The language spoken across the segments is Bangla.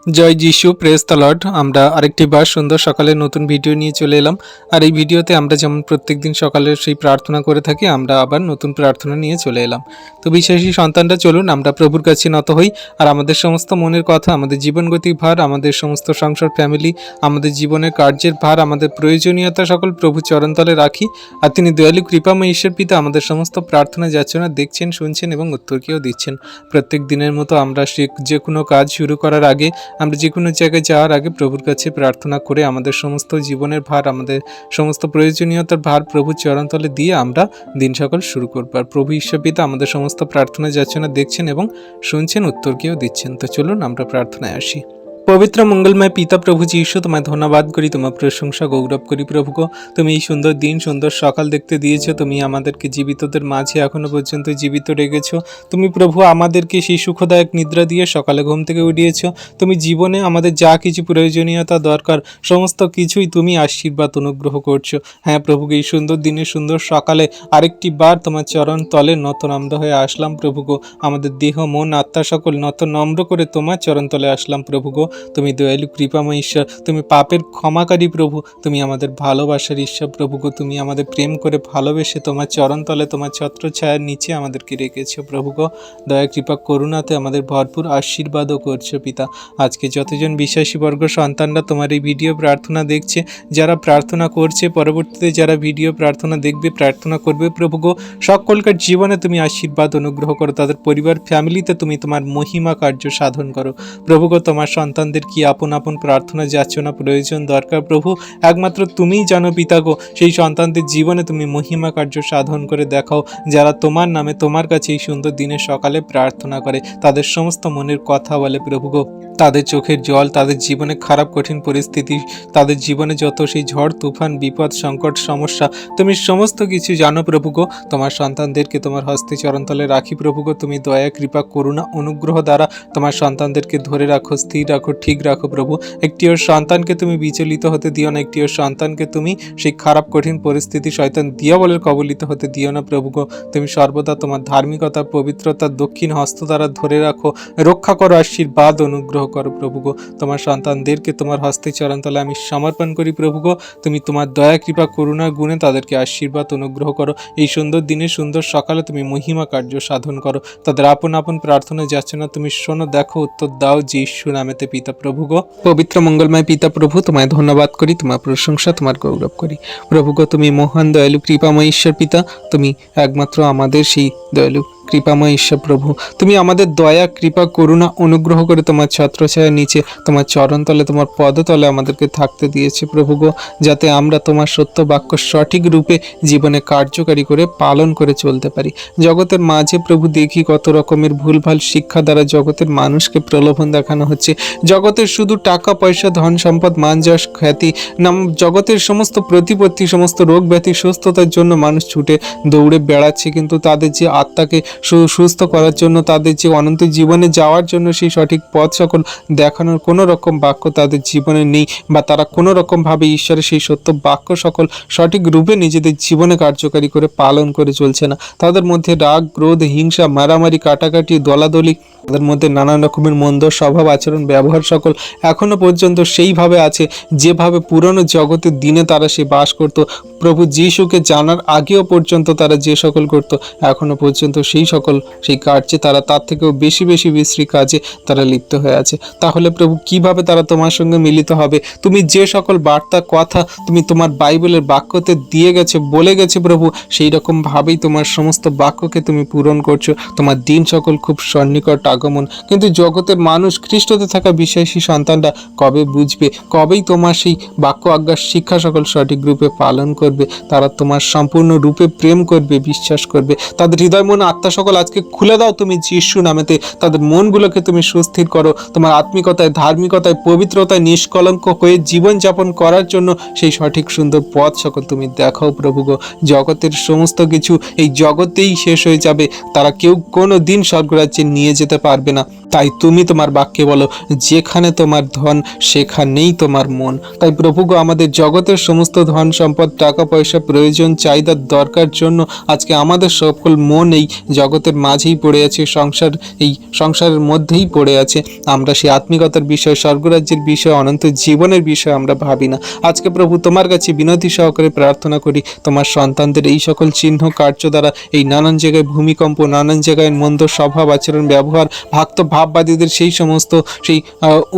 जय जिशु प्रेज द लर्ड। আমরা আরেকটি বার সুন্দর সকালের নতুন ভিডিও নিয়ে চলে এলাম। আর এই ভিডিওতে আমরা যেমন প্রত্যেকদিন সকালে সেই প্রার্থনা করে থাকি, আমরা আবার নতুন প্রার্থনা নিয়ে চলে এলাম। তো বিশ্বাসী সন্তানরা, চলুন আমরা প্রভুর কাছে নত হই আর আমাদের সমস্ত মনের কথা, আমাদের জীবনগতিক ভার, আমাদের সমস্ত সংসার ফ্যামিলি, আমাদের জীবনের কার্যের ভার, আমাদের প্রয়োজনীয়তা সকল প্রভু চরণতলে রাখি। আর তিনি দয়ালু কৃপাময় ঈশ্বর পিতা আমাদের সমস্ত প্রার্থনা যাচনা দেখছেন, শুনছেন এবং উত্তরকেও দিচ্ছেন। প্রত্যেক দিনের মতো আমরা যে কোনো কাজ শুরু করার আগে, আমরা যে কোনো জায়গায় যাওয়ার আগে প্রভুর কাছে প্রার্থনা করে আমাদের সমস্ত জীবনের ভার, আমাদের সমস্ত প্রয়োজনীয়তার ভার প্রভুর চরণতলে দিয়ে আমরা দিন সকাল শুরু করব। আর প্রভু ঈশ্বর পিতা আমাদের সমস্ত প্রার্থনা যাচনা দেখছেন এবং শুনছেন, উত্তরকেও দিচ্ছেন। তো চলুন আমরা প্রার্থনায় আসি। পবিত্র মঙ্গলময় পিতা প্রভু যীশু, তোমায় ধন্যবাদ করি, তোমার প্রশংসা গৌরব করি। প্রভু গো, তুমি এই সুন্দর দিন, সুন্দর সকাল দেখতে দিয়েছো। তুমি আমাদেরকে জীবিতদের মাঝে এখনো পর্যন্ত জীবিত রেখেছো। তুমি প্রভু আমাদেরকে সেই সুখদায়ক নিদ্রা দিয়ে সকালে ঘুম থেকে উঠিয়েছো। তুমি জীবনে আমাদের যা কিছু প্রয়োজনীয়তা দরকার সমস্ত কিছুই তুমি আশীর্বাদ অনুগ্রহ করছো। হ্যাঁ প্রভুকে, এই সুন্দর দিনে সুন্দর সকালে আরেকটি বার তোমার চরণ তলে নত নম্র হয়ে আসলাম। প্রভু গো, আমাদের দেহ মন আত্মা সকল নত নম্র করে তোমার চরণ তলে আসলাম। প্রভু গো, তুমি দয়ালু কৃপাময় ঈশ্বর, তুমি পাপের ক্ষমাকারী প্রভু, তুমি আমাদের ভালোবাসার ঈশ্বর। প্রভু গো, তুমি আমাদের প্রেম করে ভালোবেসে তোমার চরণতলে, তোমার ছত্রছায়ার নিচে আমাদেরকে রেখেছো। প্রভু গো, দয়া কৃপা করুণাতে আমাদের ভরপুর আশীর্বাদও করছো পিতা। আজকে যতজন বিশ্বাসী বর্গ সন্তানরা তোমার এই ভিডিও প্রার্থনা দেখছে, যারা প্রার্থনা করছে, পরবর্তীতে যারা ভিডিও প্রার্থনা দেখবে, প্রার্থনা করবে, প্রভু গো, সকলকার জীবনে তুমি আশীর্বাদ অনুগ্রহ করো। তাদের পরিবার ফ্যামিলিতে তুমি তোমার মহিমা কার্য সাধন করো। প্রভু গো, তোমার সন্তানদের কি আপন আপন প্রার্থনা যাচনা প্রয়োজন দরকার, প্রভু একমাত্র তুমিই জানো পিতা গো। সেই সন্তানদের জীবনে তুমি মহিমা কার্য সাধন করে দেখাও, যারা তোমার নামে তোমার কাছে এই সুন্দর দিনে সকালে প্রার্থনা করে, তাদের সমস্ত মনের কথা বলে। প্রভু গো, তাদের চোখের জল, তাদের জীবনে খারাপ কঠিন পরিস্থিতি, তাদের জীবনে যত সেই ঝড় তুফান বিপদ সংকট সমস্যা, তুমি সমস্ত কিছু জানো। প্রভু গো, তোমার সন্তানদেরকে তোমার হস্তে চরণতলে রাখি। প্রভু গো, তুমি দয়া কৃপা করুণা অনুগ্রহ দ্বারা তোমার সন্তানদেরকে ধরে রাখো, স্থির রাখো, ঠিক রাখো। প্রভু, একটিও সন্তানকে তুমি বিচলিত হতে দিও না, একটিও সন্তানকে তুমি সেই খারাপ কঠিন পরিস্থিতি শয়তান দিয়াবলের কবলিত হতে দিও না। প্রভু গো, তুমি সর্বদা তোমার ধার্মিকতা পবিত্রতা দক্ষিণ হস্ত দ্বারা ধরে রাখো, রক্ষা করো, আশীর্বাদ অনুগ্রহ করো। প্রভু গো, তোমার সন্তানদেরকে তোমার হস্তে চরণতলে আমি সমর্পণ করি। প্রভু গো, তুমি তোমার দয়া কৃপা করুণার গুণে তাদেরকে আশীর্বাদ অনুগ্রহ করো। এই সুন্দর দিনে সুন্দর সকালে তুমি মহিমা কার্য সাধন করো। তাদের আপন আপন প্রার্থনা যাচ্ছে না, তুমি শোনো, দেখো, উত্তর দাও যীশু নামেতে পিতা। প্রভু গো, পবিত্র মঙ্গলময় পিতা প্রভু, তোমায় ধন্যবাদ করি, তোমার প্রশংসা, তোমার গৌরব করি। প্রভু গো, তুমি মহান দয়ালু কৃপাময় ঈশ্বর পিতা, তুমি একমাত্র আমাদের সেই দয়ালু কৃপাময় ঈশ্বর। প্রভু, তুমি আমাদের দয়া কৃপা করুণা অনুগ্রহ করে তোমার ছত্রছায়ার নিচে, তোমার চরণতলে, তোমার পদতলে আমাদেরকে থাকতে দিয়েছে। প্রভু গো, যাতে আমরা তোমার সত্য বাক্য সঠিক রূপে জীবনে কার্যকারী করে পালন করে চলতে পারি। জগতের মাঝে প্রভু দেখি কত রকমের ভুলভাল শিক্ষা দ্বারা জগতের মানুষকে প্রলোভন দেখানো হচ্ছে। জগতের শুধু টাকা পয়সা ধন সম্পদ মান যশ খ্যাতি নাম জগতের সমস্ত প্রতিপত্তি, সমস্ত রোগ ব্যাধি সুস্থতার জন্য মানুষ ছুটে দৌড়ে বেড়াচ্ছে, কিন্তু তাদের যে আত্মাকে সুস্থ করার জন্য, তাদের যে অনন্ত জীবনে যাওয়ার জন্য সেই সঠিক পথ সকল দেখানোর কোনো রকম বাক্য তাদের জীবনে নেই, বা তারা কোনো রকমভাবে ঈশ্বরের সেই সত্য বাক্য সকল সঠিক রূপে নিজেদের জীবনে কার্যকারী করে পালন করে চলছে না। তাদের মধ্যে রাগ ক্রোধ হিংসা মারামারি কাটাকাটি দলাদলি, তাদের মধ্যে নানান রকমের মন্দ স্বভাব আচরণ ব্যবহার সকল এখনো পর্যন্ত সেইভাবে আছে যেভাবে পুরনো জগতের দিনে তারা সে বাস করত। প্রভু যীশুকে জানার আগেও পর্যন্ত তারা যে সকল করত, এখনো পর্যন্ত সেই সকল সেই কার্যে তারা তার থেকেও বেশি বেশি বিশ্রী কাজে তারা লিপ্ত হয়ে আছে। তাহলে প্রভু, কিভাবে তারা তোমার সঙ্গে মিলিত হবে? তুমি যে সকল বার্তা কথা তুমি তোমার বাইবেলের বাক্যতে দিয়ে গেছে, বলে গেছে প্রভু, সেই রকম ভাবেই তোমার সমস্ত বাক্যকে তুমি পূরণ করছো। তোমার দিন সকল খুব সন্নিকট আগমন, কিন্তু জগতের মানুষ, খ্রিস্টতে থাকা বিশ্বাসী সন্তানরা কবে বুঝবে, কবেই তোমার সেই বাক্য আজ্ঞার শিক্ষা সকল সঠিক রূপে পালন করবে? তারা তোমার সম্পূর্ণ রূপে প্রেম করবে, বিশ্বাস করবে। তাদের হৃদয় মন আত্মা সকল আজকে খুলে দাও তুমি যীশু নামেতে। তাদের মনগুলোকে তুমি সুস্থির করো, তোমার আত্মিকতায় ধার্মিকতায় পবিত্রতায় নিষ্কলঙ্ক হয়ে জীবনযাপন করার জন্য সেই সঠিক সুন্দর পথ সকল তুমি দেখাও। প্রভু গো, জগতের সমস্ত কিছু এই জগতেই শেষ হয়ে যাবে, তারা কেউ কোনো দিন স্বর্গরাজ্যে নিয়ে যেতে পারবে না। তাই তুমি তোমার বাক্যে বলো, যেখানে তোমার ধন সেখানেই তোমার মন। তাই প্রভু গো, আমাদের জগতের সমস্ত ধন সম্পদ, টাকা পয়সা, প্রয়োজন, চাহিদার দরকার জন্য আজকে আমাদের সকল মন এই জগতের মাঝেই পড়ে আছে, এই সংসারের মধ্যেই পড়ে আছে। আমরা সেই আত্মিকতার বিষয়, স্বর্গরাজ্যের বিষয়, অনন্ত জীবনের বিষয় আমরা ভাবি না। আজকে প্রভু তোমার কাছে বিনতি সহকারে প্রার্থনা করি, তোমার সন্তানদের এই সকল চিহ্ন কার্য দ্বারা, এই নানান জায়গায় ভূমিকম্প, নানান জায়গায় মন্দ স্বভাব আচরণ ব্যবহার, ভক্ত ভাববাদীদের সেই সমস্ত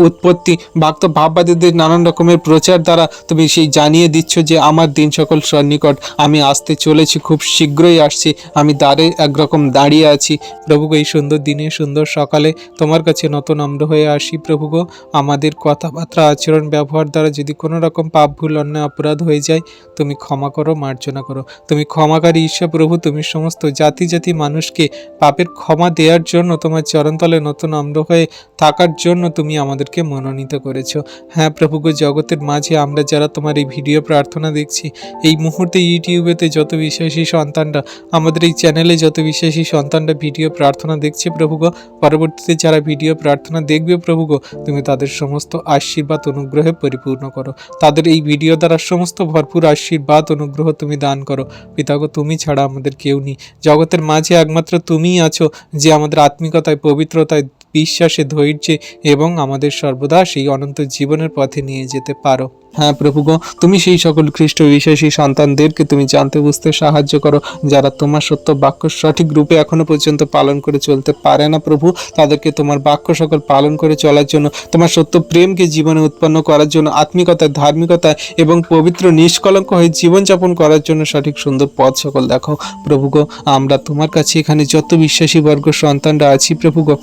উৎপত্তি, ভক্ত ভাববাদীদের নানান রকমের প্রচার দ্বারা তুমি সেই জানিয়ে দিচ্ছ যে আমার দিন সকল সন্নিকট, আমি আসতে চলেছি, খুব শীঘ্রই আসছি, আমি দ্বারে একরকম দাঁড়িয়ে আছি। প্রভু এই সুন্দর দিনে, সুন্দর সকালে তোমার কাছে নম্র হয়ে আসি। প্রভু গো, আমাদের কথাবার্তা, আচরণ, ব্যবহার দ্বারা যদি কোনো রকম পাপ, ভুল, অন্যায়, অপরাধ হয়ে যায়, তুমি ক্ষমা করো, মার্জনা করো। তুমি ক্ষমাকারী ঈশ্বর প্রভু, তুমি সমস্ত জাতি জাতি মানুষকে পাপের ক্ষমা দেওয়ার জন্য, তোমার চরণতলে নম্র হয়ে থাকার জন্য তুমি আমাদেরকে মনোনীত করেছো। হ্যাঁ প্রভু গো, জগতের মাঝে আমরা যারা তোমার এই ভিডিও প্রার্থনা দেখছি, এই মুহূর্তে ইউটিউবেতে যত বিশ্বাসী সন্তানরা, আমাদের এই চ্যানেলে যত বিশ্বাসী সন্তানরা ভিডিও প্রার্থনা দেখছে প্রভু গো, পরবর্তীতে যারা ভিডিও প্রার্থনা দেখবে প্রভু গো, তুমি তাদের সমস্ত আশীর্বাদ অনুগ্রহে পরিপূর্ণ করো। তাদের এই ভিডিও দ্বারা সমস্ত ভরপুর আশীর্বাদ অনুগ্রহ তুমি দান করো। পিতা গো, তুমি ছাড়া আমাদের কেউ নেই। জগতের মাঝে একমাত্র তুমিই আছো, যে আমাদের আত্মিকতায়, পবিত্রতায়, বিশ্বাসে, ধৈর্যে এবং আমাদের সর্বদা সেই অনন্ত জীবনের পথে নিয়ে যেতে পারো। হ্যাঁ প্রভু গো, তুমি সেই সকল খ্রিস্ট বিশ্বাসী সন্তানদেরকে তুমি জানতে বুঝতে সাহায্য করো, যারা তোমার সত্য বাক্য সঠিক রূপে এখনো পর্যন্ত পালন করে চলতে পারে না প্রভু। তাদেরকে তোমার বাক্য সকল পালন করে চলার জন্য, তোমার সত্য প্রেমকে জীবনে উৎপন্ন করার জন্য, আত্মিকতায়, ধার্মিকতায় এবং পবিত্র নিষ্কলঙ্ক হয়ে জীবনযাপন করার জন্য সঠিক সুন্দর পথ সকল দেখাও প্রভু গো। আমরা তোমার কাছে এখানে যত বিশ্বাসী বর্গ সন্তানরা আছি প্রভু গো,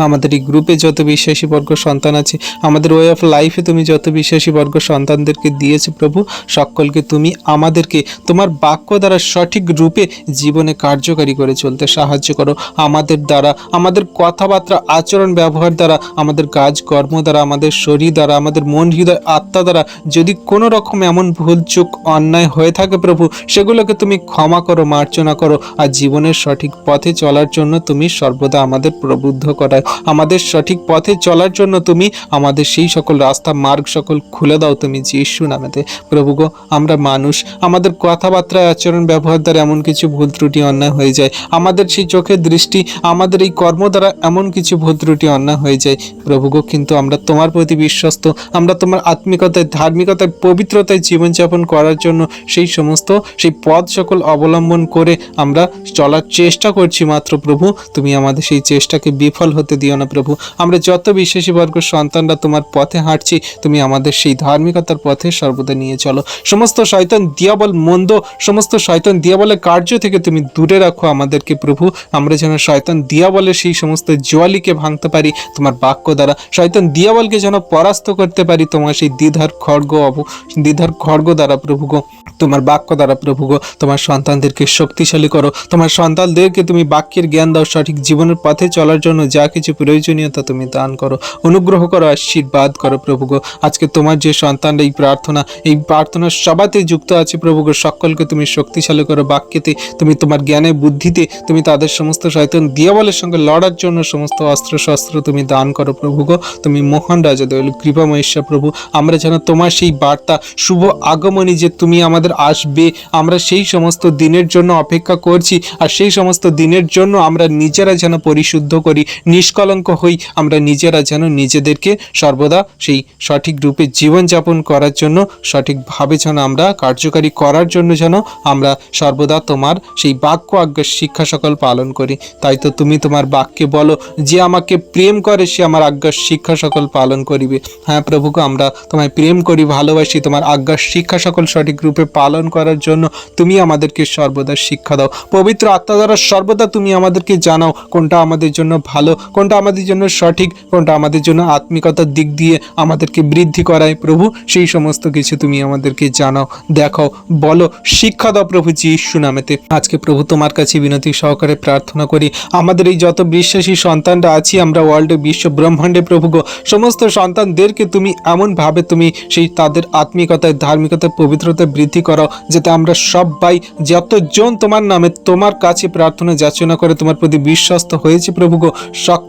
আমাদের এই গ্রুপে যত বিশ্বাসী বর্গ সন্তান আছে, আমাদের ওয়ে অফ লাইফে তুমি যত বিশ্বাসী বর্গ সন্তানদেরকে দিয়েছে প্রভু, সকলকে তুমি আমাদেরকে তোমার বাক্য দ্বারা সঠিক রূপে জীবনে কার্যকারী করে চলতে সাহায্য করো। আমাদের দ্বারা, আমাদের কথাবার্তা, আচরণ, ব্যবহার দ্বারা, আমাদের কাজ কর্ম দ্বারা, আমাদের শরীর দ্বারা, আমাদের মন, হৃদয়, আত্মা দ্বারা যদি কোনো রকম এমন ভুলচুক, অন্যায় হয়ে থাকে প্রভু, সেগুলোকে তুমি ক্ষমা করো, মার্জনা করো। আর জীবনের সঠিক পথে চলার জন্য তুমি সর্বদা আমাদের প্রবুদ্ধ করায়, আমাদের সঠিক পথে চলার জন্য তুমি আমাদের সেই সকল রাস্তা, মার্গ সকল খুলে দাও তুমি যিশু নামেতে প্রভু গো। আমরা মানুষ, আমাদের কথাবার্তা, আচরণ, ব্যবহার দ্বারা এমন কিছু ভুল ত্রুটি, অন্যায় হয়ে যায়, আমাদের সেই চোখের দৃষ্টি, আমাদের এই কর্ম দ্বারা এমন কিছু ভুল ত্রুটি, অন্যায় হয়ে যায় প্রভু গো। কিন্তু আমরা তোমার প্রতি বিশ্বস্ত, আমরা তোমার আত্মিকতায়, ধার্মিকতায়, পবিত্রতায় জীবনযাপন করার জন্য সেই পথ সকল অবলম্বন করে আমরা চলার চেষ্টা করছি মাত্র প্রভু। তুমি আমাদের সেই চেষ্টাকে বিফল হতে দিও না প্রভু। আমরা যত বিশ্বাসী বর্গ সন্তানরা তোমার পথে হাঁটছি, তুমি আমাদের সেই ধার্মিকতার পথে সর্বদা নিয়ে চলো। সমস্ত শয়তান, দিয়াবল, মন্দ সমস্ত শয়তান, দিয়াবলের কার্য থেকে তুমি দূরে রাখো আমাদেরকে প্রভু। আমরা যেন শয়তান, দিয়াবলের সেই সমস্ত জোয়ালিকে ভাঙতে পারি তোমার বাক্য দ্বারা, শয়তান, দিয়াবলকে যেন পরাস্ত করতে পারি তোমার সেই দ্বিধার খড়গ দ্বারা প্রভু গো, তোমার বাক্য দ্বারা প্রভু গো। তোমার সন্তানদেরকে শক্তিশালী করো, তোমার সন্তানদেরকে তুমি বাক্যের জ্ঞান দাও, সঠিক জীবনের পথে চলার জন্য যা কিছু প্রয়োজনীয়তা তুমি দান করো, অনুগ্রহ করো, আশীর্বাদ করো প্রভু গো। আজকে তোমার যে সন্তানরা এই প্রার্থনার সভাতে যুক্ত আছে প্রভু গো, সকলকে তুমি শক্তিশালী করো, বাক্যেতে তুমি, তোমার জ্ঞানে, বুদ্ধিতে তুমি তাদের সমস্ত শয়তান, দিয়াবলের সঙ্গে লড়ার জন্য সমস্ত অস্ত্র শস্ত্র তুমি দান করো প্রভু গো। তুমি মহান রাজা, দয়ালু, কৃপাময় ঈশ্বর প্রভু। আমরা যেন তোমার সেই বার্তা, শুভ আগমনী যে তুমি আমাদের আসবে, আমরা সেই সমস্ত দিনের জন্য অপেক্ষা করছি। আর সেই সমস্ত দিনের জন্য আমরা নিজেরা যেন পরিশুদ্ধ করি, নিষ্কলঙ্ক হই, আমরা নিজেরা যেন নিজেদেরকে সর্বদা সেই সঠিক রূপে জীবনযাপন করার জন্য, সঠিকভাবে যেন আমরা কার্যকারী করার জন্য যেন আমরা সর্বদা তোমার সেই বাক্য, আজ্ঞা, শিক্ষা সকল পালন করি। তাই তো তুমি তোমার বাক্যে বলো, যে আমাকে প্রেম করে সে আমার আজ্ঞার শিক্ষা সকল পালন করিবে। হ্যাঁ প্রভুকে, আমরা তোমায় প্রেম করি, ভালোবাসি। তোমার আজ্ঞার শিক্ষা সকল সঠিক রূপে পালন করার জন্য তুমি আমাদেরকে সর্বদা শিক্ষা দাও। পবিত্র আত্মা দ্বারা সর্বদা তুমি আমাদেরকে জানাও কোনটা আমাদের জন্য ভালো, কোনটা আমাদের জন্য সঠিক, কোনটা আমাদের জন্য আত্মিকতার দিক দিয়ে আমাদেরকে বৃদ্ধি করায় প্রভু। সেই সমস্ত কিছু তুমি আমাদেরকে জানাও, দেখাও, বলো, শিক্ষা দাও প্রভু যিশু নামেতে। আজকে প্রভু তোমার কাছে বিনতি সহকারে প্রার্থনা করি, আমাদের এই যত বিশ্বাসী সন্তানরা আছি আমরা ওয়ার্ল্ডে, বিশ্ব ব্রহ্মাণ্ডে প্রভু গো, সমস্ত সন্তানদেরকে তুমি এমনভাবে তুমি সেই তাদের আত্মিকতায়, ধার্মিকতায়, পবিত্রতায় বৃদ্ধি করাও, যাতে আমরা সবাই, যতজন তোমার নামে তোমার কাছে প্রার্থনা যাচনা করে তোমার প্রতি বিশ্বস্ত হয়েছে প্রভু গো,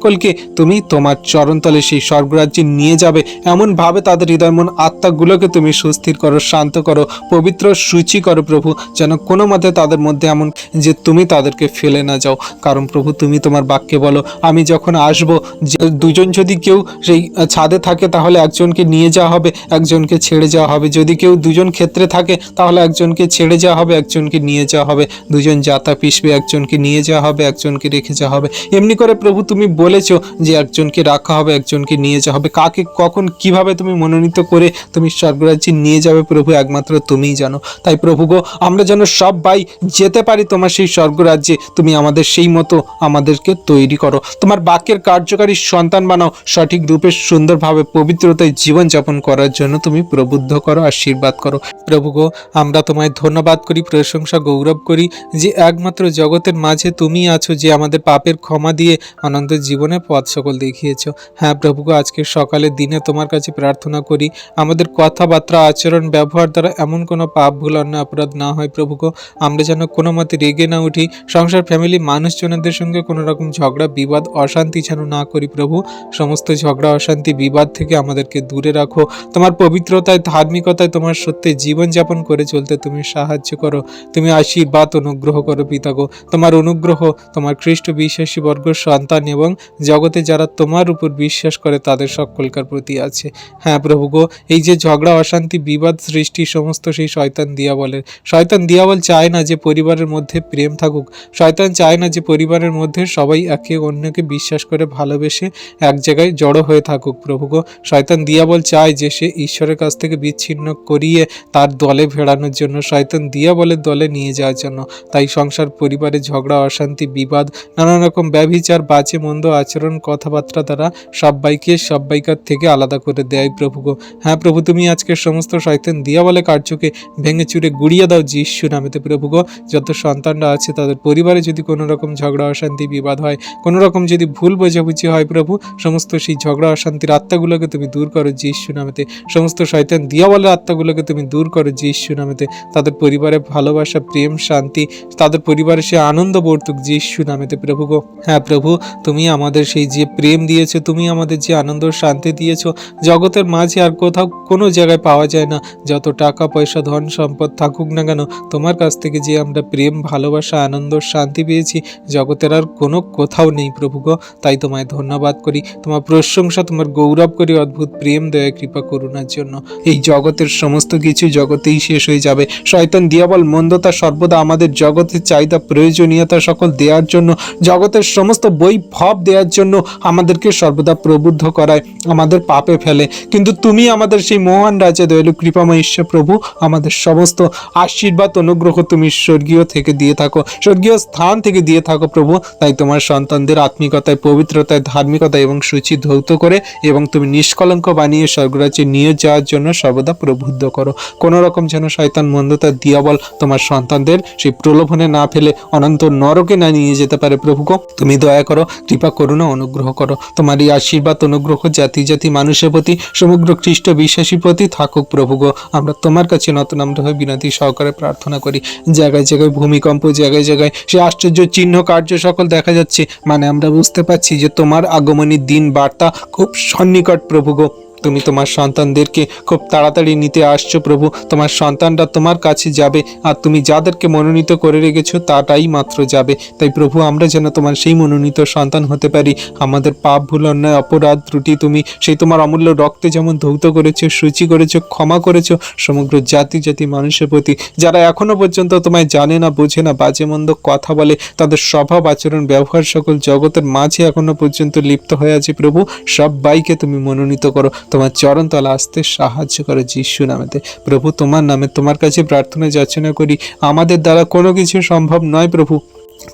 সকলকে তুমি তোমার চরণতলে সেই স্বর্গরাজ্যে নিয়ে যাবে, এমনভাবে তাদের হৃদয় মন আত্মাগুলোকে তুমি সুস্থির করো, শান্ত করো, পবিত্র সূচি করো প্রভু, যেন কোনো মতে তাদের মধ্যে এমন যে তুমি তাদেরকে ফেলে না যাও। কারণ প্রভু তুমি তোমার বাক্যে বলো, আমি যখন আসবো, যে দুজন যদি কেউ সেই ছাদে থাকে তাহলে একজনকে নিয়ে যাওয়া হবে, একজনকে ছেড়ে যাওয়া হবে। যদি কেউ দুজন ক্ষেত্রে থাকে তাহলে একজনকে ছেড়ে যাওয়া হবে, একজনকে নিয়ে যাওয়া হবে। দুজন যাতা পিসবে, একজনকে নিয়ে যাওয়া হবে, একজনকে রেখে যাওয়া হবে। এমনি করে প্রভু তুমি বলেছো যে একজনকে রাখা হবে, একজনকে নিয়ে যাওয়া হবে। কাকে কখন কিভাবে তুমি মনোনীত করে তুমি স্বর্গরাজ্যে নিয়ে যাবে প্রভু, একমাত্র তুমিই জানো। তাই প্রভু গো, আমরা যেন সব ভাই যেতে পারি তোমার সেই স্বর্গরাজ্যে, তুমি আমাদের সেই মতো আমাদেরকে তৈরি করো, তোমার বাক্যের কার্যকারী সন্তান বানাও, সঠিক রূপে সুন্দরভাবে পবিত্রতায় জীবনযাপন করার জন্য তুমি প্রবুদ্ধ করো, আশীর্বাদ করো। প্রভু গো, আমরা তোমায় ধন্যবাদ করি, প্রশংসা গৌরব করি যে একমাত্র জগতের মাঝে তুমি আছো, যে আমাদের পাপের ক্ষমা দিয়ে আনন্দ জীবনের পথ সকল দেখিয়েছ। হ্যাঁ প্রভু গো, আজকের সকালের দিনে তোমার কাছে প্রার্থনা করি আমাদের কথাবার্তা, আচরণ, ব্যবহার দ্বারা এমন কোনো পাপ, ভুল, অন্যায়, অপরাধ না হয় প্রভু গো। আমরা যেন কোনো মতে রেগে না উঠি, সংসার, ফ্যামিলি, মানুষজনদের সঙ্গে কোনো রকম ঝগড়া, বিবাদ, অশান্তি যেন না করি প্রভু। সমস্ত ঝগড়া, অশান্তি, বিবাদ থেকে আমাদেরকে দূরে রাখো। তোমার পবিত্রতায়, ধার্মিকতায়, তোমার সত্যে জীবনযাপন করে চলতে তুমি সাহায্য করো। তুমি আশীর্বাদ অনুগ্রহ করো পিতা গো। তোমার অনুগ্রহ তোমার খ্রিস্ট বিশ্বাসী বর্গ সন্তান এবং জগতে যারা তোমার উপর বিশ্বাস করে তাদের সকলকার প্রতি আছে। হ্যাঁ প্রভু গো, এই যে ঝগড়া, অশান্তি, বিবাদ সৃষ্টি, সমস্ত সেই শয়তান দিয়াবলের। শয়তান দিয়াবল চায় না যে পরিবারের মধ্যে প্রেম থাকুক। শয়তান চায় না যে পরিবারের মধ্যে সবাই একে অন্যকে বিশ্বাস করে ভালোবেসে এক জায়গায় জড়ো হয়ে থাকুক প্রভু গো। শয়তান দিয়াবল চায় যে সে ঈশ্বরের কাছ থেকে বিচ্ছিন্ন করিয়ে তার দলে ভেড়ানোর জন্য, শয়তান দিয়াবলের দলে নিয়ে যাওয়ার জন্য। তাই সংসার, পরিবারে ঝগড়া, অশান্তি, বিবাদ, নানা রকম ব্যভিচার, বাজে মন্দ আচরণ, কথাবার্তা দ্বারা সবাইকে সবাইকার থেকে আলাদা করে দেয় প্রভু গো। হ্যাঁ প্রভু, তুমি আজকের সমস্ত শয়তান দিয়াবলের কার্যকে ভেঙে চুরে গুড়িয়ে দাও যিশু নামেতে প্রভু গো। যত সন্তানরা আছে তাদের পরিবারে যদি কোনো রকম ঝগড়া, অশান্তি, বিবাদ হয়, কোনো রকম যদি ভুল বোঝাবুঝি হয় প্রভু, সমস্ত সেই ঝগড়া, অশান্তির আত্মাগুলোকে তুমি দূর করো যিশু নামেতে। সমস্ত শয়তান দিয়াবলের আত্মাগুলোকে তুমি দূর করো যিশু নামেতে। তাদের পরিবারে ভালোবাসা, প্রেম, শান্তি, তাদের পরিবারে সে আনন্দ বর্তুক যিশু নামেতে প্রভু গো। হ্যাঁ প্রভু, তুমি আমাদের সেই যে প্রেম দিয়েছো, তুমি আমাদের যে আনন্দ, শান্তি দিয়েছো, জগতের মাঝে আর কোথাও কোনো জায়গায় পাওয়া যায় না। যত টাকা পয়সা, ধন সম্পদ থাকুক না কেন, তোমার কাছ থেকে যে আমরা প্রেম, ভালোবাসা, আনন্দ, শান্তি পেয়েছি, জগতের আর কোনো কোথাও নেই প্রভু গো। তাই তোমায় ধন্যবাদ করি, তোমার প্রশংসা, তোমার গৌরব করি অদ্ভুত প্রেম, দয়া, কৃপা, করুণার জন্য। এই জগতের সমস্ত কিছু জগতেই শেষ হয়ে যাবে। শয়তান দিয়াবল মন্দতা সর্বদা আমাদের জগতের চাহিদা, প্রয়োজনীয়তা সকল দেওয়ার জন্য, জগতের সমস্ত বৈভব দেওয়ার জন্য আমাদেরকে সর্বদা প্রবুদ্ধ করায়, আমাদের পাপে ফেলে। কিন্তু তুমি আমাদের সেই মহান রাজা, দয়ালু, কৃপাময় ঈশ্বর প্রভু, আমাদের সমস্ত আশীর্বাদ, অনুগ্রহ তুমি স্বর্গীয় থেকে দিয়ে থাকো, স্বর্গীয় স্থান থেকে দিয়ে থাকো প্রভু। তাই তোমার সন্তানদের আত্মিকতায়, পবিত্রতায়, ধার্মিকতায় এবং সূচি ধৌত করে এবং তুমি নিষ্কলঙ্ক বানিয়ে স্বর্গরাজ্যে নিয়ে যাওয়ার জন্য সর্বদা প্রবুদ্ধ করো। কোনো রকম যেন শয়তান, মন্দতা, দিয়াবল তোমার সন্তানদের সেই প্রলোভনে না ফেলে অনন্ত নরকে না নিয়ে যেতে পারে প্রভু গো। তুমি দয়া করো, কৃপা, করুণা, অনুগ্রহ করো। তোমার এই আশীর্বাদ, অনুগ্রহ জাতি জাতি মানুষের প্রতি, সমগ্র খ্রিস্ট বিশ্বাসীর প্রতি থাকুক প্রভু গো। আমরা তোমার কাছে নত নম্র হয়ে বিনতি সহকারে প্রার্থনা করি। জায়গায় জায়গায় ভূমিকম্প, জায়গায় জায়গায় সে আশ্চর্য চিহ্ন, কার্য সকল দেখা যাচ্ছে, মানে আমরা বুঝতে পারছি যে তোমার আগমনী দিন বার্তা খুব সন্নিকট প্রভু গো। তুমি তোমার সন্তানদেরকে খুব তাড়াতাড়ি নিতে আসছো প্রভু। তোমার সন্তানরা তোমার কাছে যাবে, আর তুমি যাদেরকে মনোনীত করে রেখেছো তাটাই মাত্র যাবে। তাই প্রভু, আমরা যেন তোমার সেই মনোনীত সন্তান হতে পারি। আমাদের পাপ, ভুল, অন্যায়, অপরাধ, ত্রুটি তুমি সেই তোমার অমূল্য রক্তে যেমন ধৌত করেছো, সূচি করেছো, ক্ষমা করেছো সমগ্র জাতি জাতি মানুষের প্রতি, যারা এখনো পর্যন্ত তোমায় জানে না, বোঝে না, বাজে মন্দ কথা বলে, তাদের স্বভাব, আচরণ, ব্যবহার সকল জগতের মাঝে এখনো পর্যন্ত লিপ্ত হয়ে আছে প্রভু, সবাইকে তুমি মনোনীত করো, তোমার চরণ তলা আসতে সাহায্য করো যিশু নামেতে প্রভু। তোমার নামে তোমার কাছে প্রার্থনা যাচনা করি। আমাদের দ্বারা কোনো কিছু সম্ভব নয় প্রভু,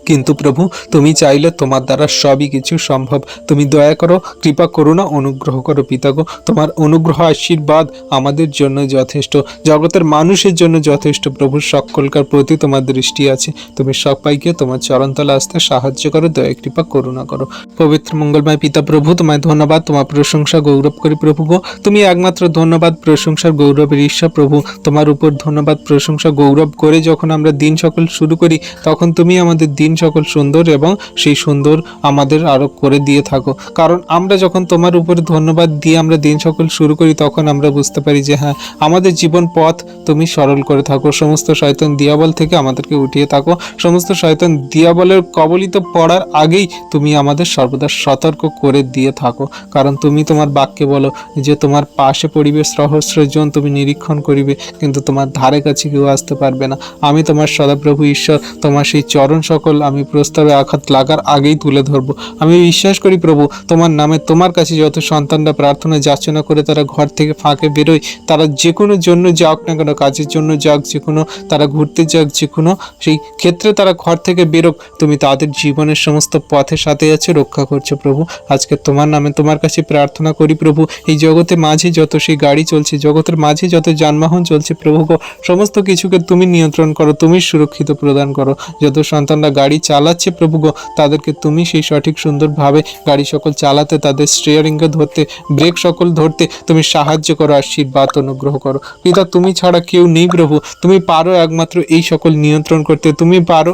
কিন্তু প্রভু তুমি চাইলে তোমার দ্বারা সবই কিছু সম্ভব। তুমি দয়া করো, কৃপা, করুণা, অনুগ্রহ করো পিতাগো। তোমার অনুগ্রহ, আশীর্বাদ আমাদের জন্য যথেষ্ট, জগতের মানুষের জন্য যথেষ্ট প্রভু। সকলকার প্রতি তোমার দৃষ্টি আছে। তুমি সবাইকে তোমার চরণতলা আসতে সাহায্য করো, দয়া, কৃপা, করুণা করো। পবিত্র মঙ্গলময় পিতা প্রভু, তোমায় ধন্যবাদ, তোমার প্রশংসা গৌরব করি প্রভু গো। তুমি একমাত্র ধন্যবাদ, প্রশংসার, গৌরবের ঈশ্বর প্রভু। তোমার উপর ধন্যবাদ, প্রশংসা, গৌরব করে যখন আমরা দিন সকল শুরু করি, তখন তুমি আমাদের দিন দিন সকল সুন্দর এবং সেই সুন্দর আমাদের আরো করে দিয়ে থাকো। কারণ আমরা যখন তোমার উপরে ধন্যবাদ দিয়ে আমরা দিন সকল শুরু করি, তখন আমরা বুঝতে পারি যে হ্যাঁ, আমাদের জীবন পথ তুমি সরল করে থাকো। সমস্ত শয়তান দিয়াবল থেকে আমাদেরকে উঠিয়ে থাকো। সমস্ত শয়তান দিয়াবলের কবলিত পড়ার আগেই তুমি আমাদের সর্বদা সতর্ক করে দিয়ে থাকো। কারণ তুমি তোমার বাক্যে বলো যে তোমার পাশে পড়িবে সহস্র জন, তুমি নিরীক্ষণ করিবে কিন্তু তোমার ধারে কাছে কেউ আসতে পারবে না। আমি তোমার সদাপ্রভু ঈশ্বর, তোমার সেই চরণ সকল আমি প্রস্তাবে আঘাত লাগার আগেই তুলে ধরবো। আমি বিশ্বাস করি প্রভু, তোমার নামে তোমার কাছে যত সন্তানরা প্রার্থনা যাচনা করে তারা ঘর থেকে ফাঁকে বেরোয়, তারা যে কোনো জন্য যাক না কেন, কাজের জন্য যাক, যে কোনো তারা ঘুরতে যাক, যে কোনো সেই ক্ষেত্রে তারা ঘর থেকে বেরোক, তুমি তাদের জীবনের সমস্ত পথের সাথে আছে, রক্ষা করছো প্রভু। আজকে তোমার নামে তোমার কাছে প্রার্থনা করি প্রভু, এই জগতের মাঝে যত সেই গাড়ি চলছে, জগতের মাঝে যত যানবাহন চলছে প্রভু গো, সমস্ত কিছুকে তুমি নিয়ন্ত্রণ করো, তুমি সুরক্ষিত প্রদান করো। যত সন্তানরা গাড়ি চালাচ্ছে প্রভু গো, তাদেরকে তুমি সেই সঠিক সুন্দরভাবে গাড়ি সকল চালাতে, তাদের স্টিয়ারিংকে ধরতে, ব্রেক সকল ধরতে তুমি সাহায্য করো, আশীর্বাদ অনুগ্রহ করো। পিতা, তুমি ছাড়া কেউ নেই প্রভু, তুমি পারো একমাত্র এই সকল নিয়ন্ত্রণ করতে, তুমি পারো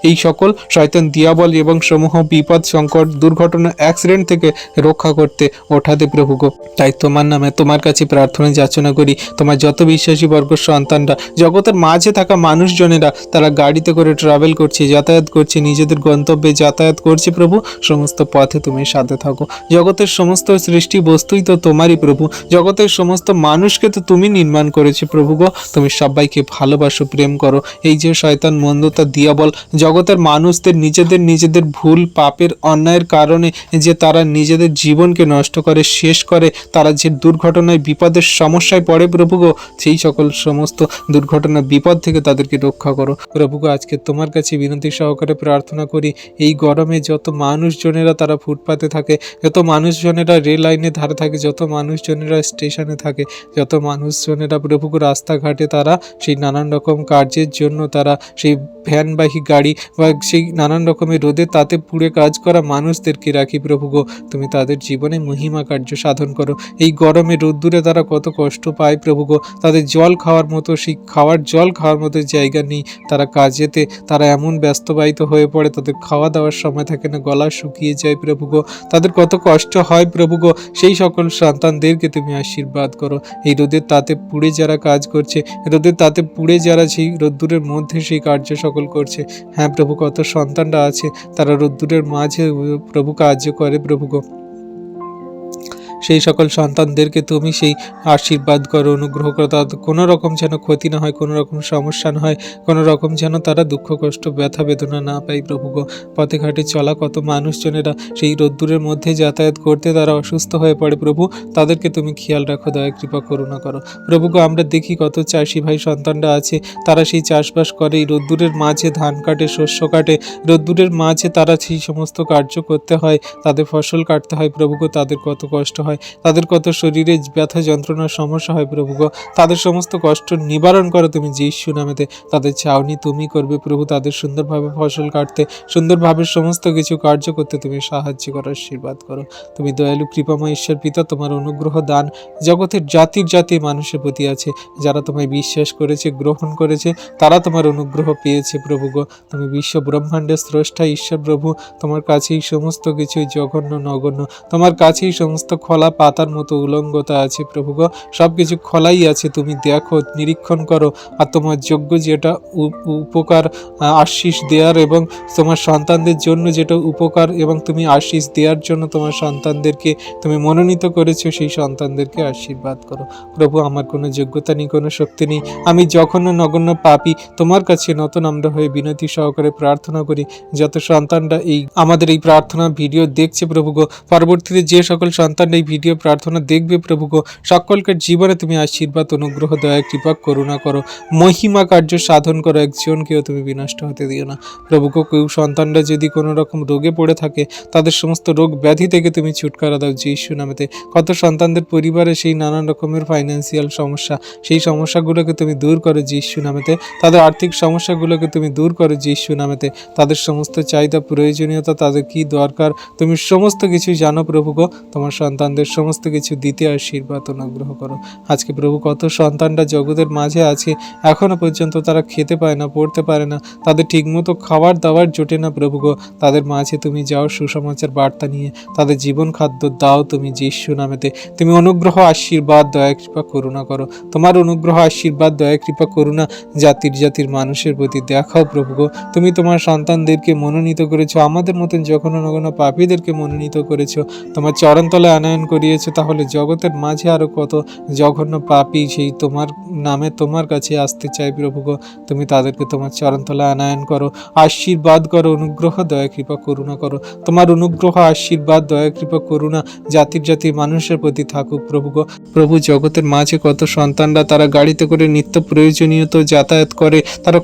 এই সকল শয়তান দিয়াবল এবং সমূহ বিপদ সংকট দুর্ঘটনা অ্যাক্সিডেন্ট থেকে রক্ষা করতে ওঠাতে প্রভু গো। তাই তোমার নামে তোমার কাছে প্রার্থনা যাচনা করি, তোমার যত বিশ্বাসী বর্গ সন্তানরা, জগতের মাঝে থাকা মানুষজনেরা তারা গাড়িতে করে ট্রাভেল করছে, যাতায়াত করছে, নিজেদের গন্তব্যে যাতায়াত করছে প্রভু, সমস্ত পথে তুমি সাথে থাকো। জগতের সমস্ত সৃষ্টি বস্তুই তো তোমারই প্রভু, জগতের সমস্ত মানুষকে তো তুমি নির্মাণ করেছো প্রভু গো। তুমি সবাইকে ভালোবাসো, প্রেম করো। এই যে শয়তান মন্দতা দিয়াবল জগতের মানুষদের নিজেদের ভুল পাপের অন্যায়ের কারণে যে তারা নিজেদের জীবনকে নষ্ট করে, শেষ করে, তারা যে দুর্ঘটনায় বিপদের সমস্যায় পড়ে প্রভু গো, সেই সকল সমস্ত দুর্ঘটনা বিপদ থেকে তাদেরকে রক্ষা করো প্রভু গো। আজকে তোমার কাছে বিনতি সহকারে প্রার্থনা করি, এই গরমে যত মানুষজনেরা তারা ফুটপাতে থাকে, যত মানুষজনেরা রেল লাইনের ধারে থাকে, যত মানুষজনেরা স্টেশনে থাকে, যত মানুষজনেরা প্রভু গো রাস্তাঘাটে তারা সেই নানান রকম কার্যের জন্য তারা সেই ভ্যানবাহী গাড়ি বা সেই নানান রকমের রোদে তাতে পুড়ে কাজ করা মানুষদেরকে রাখি প্রভু গো, তুমি তাদের জীবনে মহিমা কার্য সাধন করো। এই গরমে রোদ্দুরে তারা কত কষ্ট পায় প্রভু গো, তাদের জল খাওয়ার মতো সেই জল খাওয়ার মতো জায়গা নেই, তারা কাজেতে তারা এমন ব্যস্তবাহিত হয়ে পড়ে, তাদের খাওয়া দাওয়ার সময় থাকে না, গলা শুকিয়ে যায় প্রভু গো, তাদের কত কষ্ট হয় প্রভু গো। সেই সকল সন্তানদেরকে তুমি আশীর্বাদ করো। এই রোদের তাতে পুড়ে যারা কাজ করছে, রোদের তাতে পুড়ে যারা সেই রোদ্দুরের মধ্যে সেই কার্য সকল করছে, হ্যাঁ প্রভু, কত সন্তানরা আছে তারা রোদ্দুরের মাঝে প্রভু কার্য করে প্রভু গো, সেই সকল সন্তানদেরকে তুমি সেই আশীর্বাদ করো, অনুগ্রহ করো, তাদের কোনো রকম যেন ক্ষতি না হয়, কোনো রকম সমস্যা না হয়, কোনো রকম যেন তারা দুঃখ কষ্ট ব্যথা বেদনা না পায় প্রভু গো। পথে ঘাটে চলা কত মানুষজনেরা সেই রোদ্দুরের মধ্যে যাতায়াত করতে তারা অসুস্থ হয়ে পড়ে প্রভু, তাদেরকে তুমি খেয়াল রাখো, দয়া কৃপা করুণা করো প্রভু গো। আমরা দেখি কত চাষি ভাই সন্তানরা আছে, তারা সেই চাষবাস করে, এই রোদ্দুরের মাঝে ধান কাটে, শস্য কাটে, রোদ্দুরের মাঝে তারা সেই সমস্ত কার্য করতে হয়, তাদের ফসল কাটতে হয় প্রভু গো, তাদের কত কষ্ট হয়, তাদের কত শরীরে ব্যথা যন্ত্রণার সমস্যা হয় প্রভু গো, তাদের সমস্ত কষ্ট নিবারণ করো তুমি যিশু নামেতে। তাদের চাউনি তুমি করবে প্রভু, তাদের সুন্দরভাবে ফসল কাটতে, সুন্দরভাবে সমস্ত কিছু কার্য করতে তুমি সাহায্য করো, আশীর্বাদ করো। তুমি দয়ালু কৃপাময় ঈশ্বর পিতা, তোমার অনুগ্রহ দান জগতের জাতির মানুষের প্রতি আছে, যারা তোমায় বিশ্বাস করেছে, গ্রহণ করেছে, তারা তোমার অনুগ্রহ পেয়েছে প্রভু গো। তুমি বিশ্ব ব্রহ্মাণ্ডের স্রষ্টা ঈশ্বর প্রভু, তোমার কাছেই সমস্ত কিছুই জঘন্য নগণ্য, তোমার কাছেই সমস্ত খোলা পাতার মতো উলঙ্গতা আছে প্রভু গো, সব কিছু খোলাই আছে, তুমি দেখো, নিরীক্ষণ করো, আর তোমার যোগ্য যেটা উপকার আশীষ দেওয়ার এবং তোমার সন্তানদের জন্য যেটা উপকার এবং তুমি আশীষ দেওয়ার জন্য তোমার সন্তানদেরকে তুমি মনোনীত করেছো, সেই সন্তানদেরকে আশীর্বাদ করো প্রভু। আমার কোনো যোগ্যতা নেই, কোনো শক্তি নেই, আমি জঘন্য নগণ্য পাপী, তোমার কাছে নতনম্র হয়ে বিনতি সহকারে প্রার্থনা করি, যত সন্তানরা আমাদের এই প্রার্থনা ভিডিও দেখছে প্রভু গো, পরবর্তীতে যে সকল সন্তানরা এই ভিডিও প্রার্থনা দেখবে প্রভু গো, সকলকার জীবনে তুমি আশীর্বাদ অনুগ্রহ দয়া কৃপা করুণা করো, মহিমা কার্য সাধন করো, একজনকেও তুমি বিনষ্ট হতে দিও না প্রভু গো। কেউ সন্তানরা যদি কোনো রকম রোগে পড়ে থাকে, তাদের সমস্ত রোগ ব্যাধি থেকে তুমি ছুটকারা দাও যিশু নামেতে। কত সন্তানদের পরিবারে সেই নানান রকমের ফাইন্যান্সিয়াল সমস্যা, সেই সমস্যাগুলোকে তুমি দূর করো যিশু নামেতে, তাদের আর্থিক সমস্যাগুলোকে তুমি দূর করো যিশু নামেতে, তাদের সমস্ত চাহিদা প্রয়োজনীয়তা, তাদের কি দরকার তুমি সমস্ত কিছু জানো প্রভু গো। তোমার সন্তান সন্তানদের সমস্ত কিছু দিতে আশীর্বাদ অনুগ্রহ করো। আজকে প্রভু কত সন্তানরা জগতের মাঝে আছে, এখনো পর্যন্ত তারা খেতে পায় না, পড়তে পারে না, তাদের ঠিকমতো খাবার দাবার জোটে না প্রভু গো। তাদের মাঝে তুমি যাও সুসমাচার বার্তা নিয়ে, তাদের জীবন খাদ্য দাও তুমি যিশু নামেতে। তুমি অনুগ্রহ আশীর্বাদ দয়া কৃপা করুণা করো। তোমার অনুগ্রহ আশীর্বাদ দয়া কৃপা করুণা জাতির জাতির মানুষের প্রতি দেখাও প্রভু গো। তুমি তোমার সন্তানদেরকে মনোনীত করেছো, আমাদের মতন যখন নগণ পাপীদেরকে মনোনীত করেছো, তোমার চরণতলে আনয়ন করিয়েছো। তাহলে জগতের মাঝে আরো কত জঘন্য পাপী সেই তোমার নামে তোমার কাছে আসতে চাই প্রভু গো। তুমি তাদেরকে তোমার চরণতলে আনয়ন করো, আশীর্বাদ করো, অনুগ্রহ দয়া কৃপা করুণা করো। তোমার অনুগ্রহ আশীর্বাদ দয়া কৃপা করুণা জাতির জাতির মানুষের প্রতি থাকুক প্রভু গো। প্রভু জগতের মাঝে কত সন্তানরা তারা গাড়িতে করে নিত্য প্রয়োজনীয় তো যাতায়াত করে, তারা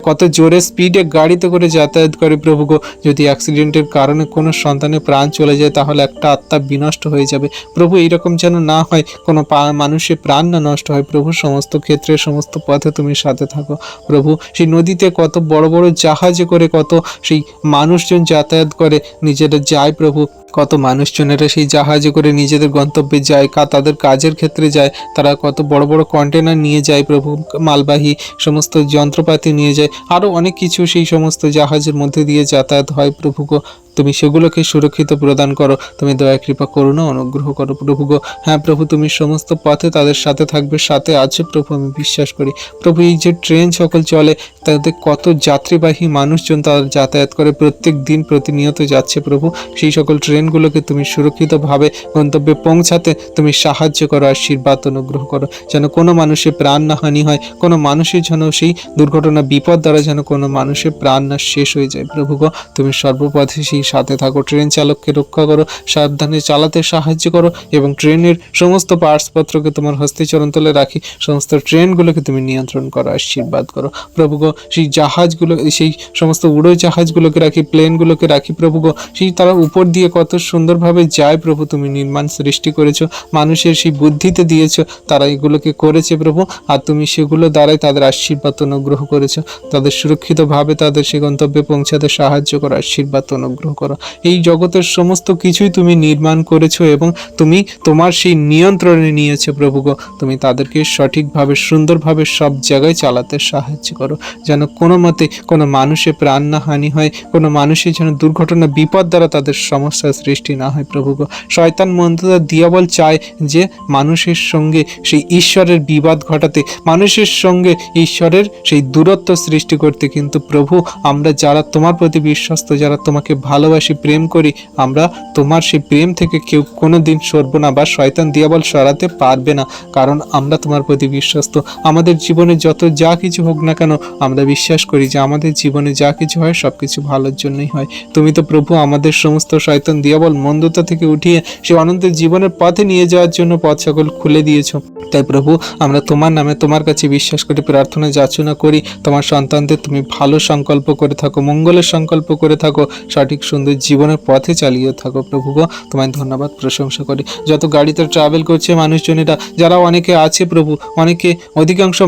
কত জোরে স্পিডে গাড়িতে করে যাতায়াত করে প্রভু গো। যদি অ্যাক্সিডেন্টের কারণে কোনো সন্তানের প্রাণ চলে যায় তাহলে একটা আত্মা বিনষ্ট হয়ে যাবে প্রভু। এইরকম যেন না হয়, কোনো মানুষের প্রাণ না নষ্ট হয় প্রভু। সমস্ত ক্ষেত্রে সমস্ত পথে তুমি সাথে থাকো প্রভু। সেই নদীতে কত বড় বড় জাহাজে করে কত সেই মানুষজন যাতায়াত করে, নিজেরা যায় প্রভু। কত মানুষজনেরা সেই জাহাজে করে নিজেদের গন্তব্যে যায়, তাদের কাজের ক্ষেত্রে যায়, তারা কত বড় বড় কন্টেনার নিয়ে যায় প্রভু, মালবাহী সমস্ত যন্ত্রপাতি নিয়ে যায়, আরও অনেক কিছু সেই সমস্ত জাহাজের মধ্যে দিয়ে যাতায়াত হয় প্রভু গো। তুমি সেগুলোকে সুরক্ষিত প্রদান করো, তুমি দয়া কৃপা করুণা অনুগ্রহ করো প্রভু গো। হ্যাঁ প্রভু, তুমি সমস্ত পথে তাদের সাথে থাকবে, সাথে আছে প্রভু, আমি বিশ্বাস করি প্রভু। এই যে ট্রেন সকল চলে, তাতে কত যাত্রীবাহী মানুষজন তারা যাতায়াত করে, প্রত্যেক দিন প্রতিনিয়ত যাচ্ছে প্রভু। সেই সকল ট্রেনগুলোকে তুমি সুরক্ষিতভাবে গন্তব্যে পৌঁছাতে তুমি সাহায্য করো, আশীর্বাদ অনুগ্রহ করো। যেন কোনো মানুষের প্রাণ না হানি হয়, কোনো মানুষের যেন সেই দুর্ঘটনা বিপদ দ্বারা যেন কোনো মানুষের প্রাণ না শেষ হয়ে যায় প্রভু গো। তুমি সর্বপথে সেই সাথে থাকো, ট্রেন চালককে রক্ষা করো, সাবধানে চালাতে সাহায্য করো, এবং ট্রেনের সমস্ত পার্টসপত্রকে তোমার হস্তে চরণতলে রাখি, সমস্ত ট্রেনগুলোকে তুমি নিয়ন্ত্রণ করো, আশীর্বাদ করো প্রভু গো। সেই জাহাজগুলো, সেই সমস্ত উড়োজাহাজগুলোকে রাখি, প্লেনগুলোকে রাখি প্রভু গো। সেই তারা উপর দিয়ে কত সুন্দরভাবে যায় প্রভু। তুমি নির্মাণ সৃষ্টি করেছো, মানুষের সেই বুদ্ধিতে দিয়েছো, তারা এগুলোকে করেছে প্রভু। আর তুমি সেগুলো দ্বারাই তাদের আশীর্বাদ অনুগ্রহ করেছো, তাদের সুরক্ষিতভাবে তাদের সে গন্তব্যে পৌঁছাতে সাহায্য করো, আশীর্বাদ অনুগ্রহ করো। এই জগতের সমস্ত কিছুই তুমি নির্মাণ করেছো এবং তুমি তোমার সেই নিয়ন্ত্রণে নিয়েছো প্রভু গো। তুমি তাদেরকে সঠিকভাবে সুন্দরভাবে সব জায়গায় চালাতে সাহায্য করো, যেন কোনো মতে কোনো মানুষের প্রাণ না হানি হয়, কোনো মানুষের যেন দুর্ঘটনা বিপদ দ্বারা তাদের সমস্যার সৃষ্টি না হয় প্রভু গো। শয়তান মন্ত্রতা দিয়াবল চায় যে মানুষের সঙ্গে সেই ঈশ্বরের বিবাদ ঘটাতে, মানুষের সঙ্গে ঈশ্বরের সেই দূরত্ব সৃষ্টি করতে, কিন্তু প্রভু আমরা যারা তোমার প্রতি বিশ্বস্ত, যারা তোমাকে ভালোবাসি, প্রেম করি, আমরা তোমার সেই প্রেম থেকে কেউ কোনো দিন সরব না, বা শয়তান দিয়াবল সরাতে পারবে না, কারণ আমরা তোমার প্রতি বিশ্বস্ত। আমাদের জীবনে যত যা কিছু হোক না কেন, আমরা বিশ্বাস করি যে আমাদের জীবনে যা কিছু হয় সব কিছু ভালোর জন্যই হয়। তুমি তো প্রভু আমাদের সমস্ত শয়তান দিয়াবল মন্দতা থেকে উঠিয়ে সে অনন্তের জীবনের পথে নিয়ে যাওয়ার জন্য পথ সকল খুলে দিয়েছো। তাই প্রভু আমরা তোমার নামে তোমার কাছে বিশ্বাস করি, প্রার্থনা যাচনা করি, তোমার সন্তানদের তুমি ভালো সংকল্প করে থাকো, মঙ্গলের সংকল্প করে থাকো, সঠিক সুন্দর জীবনের পথে চালিয়ে থাকো প্রভু গো। তোমায় ধন্যবাদ প্রশংসা করি। যত গাড়িতে ট্রাভেল করছে মানুষজনেরা, যারা অনেকে আছে প্রভু, অনেকে অধিকাংশ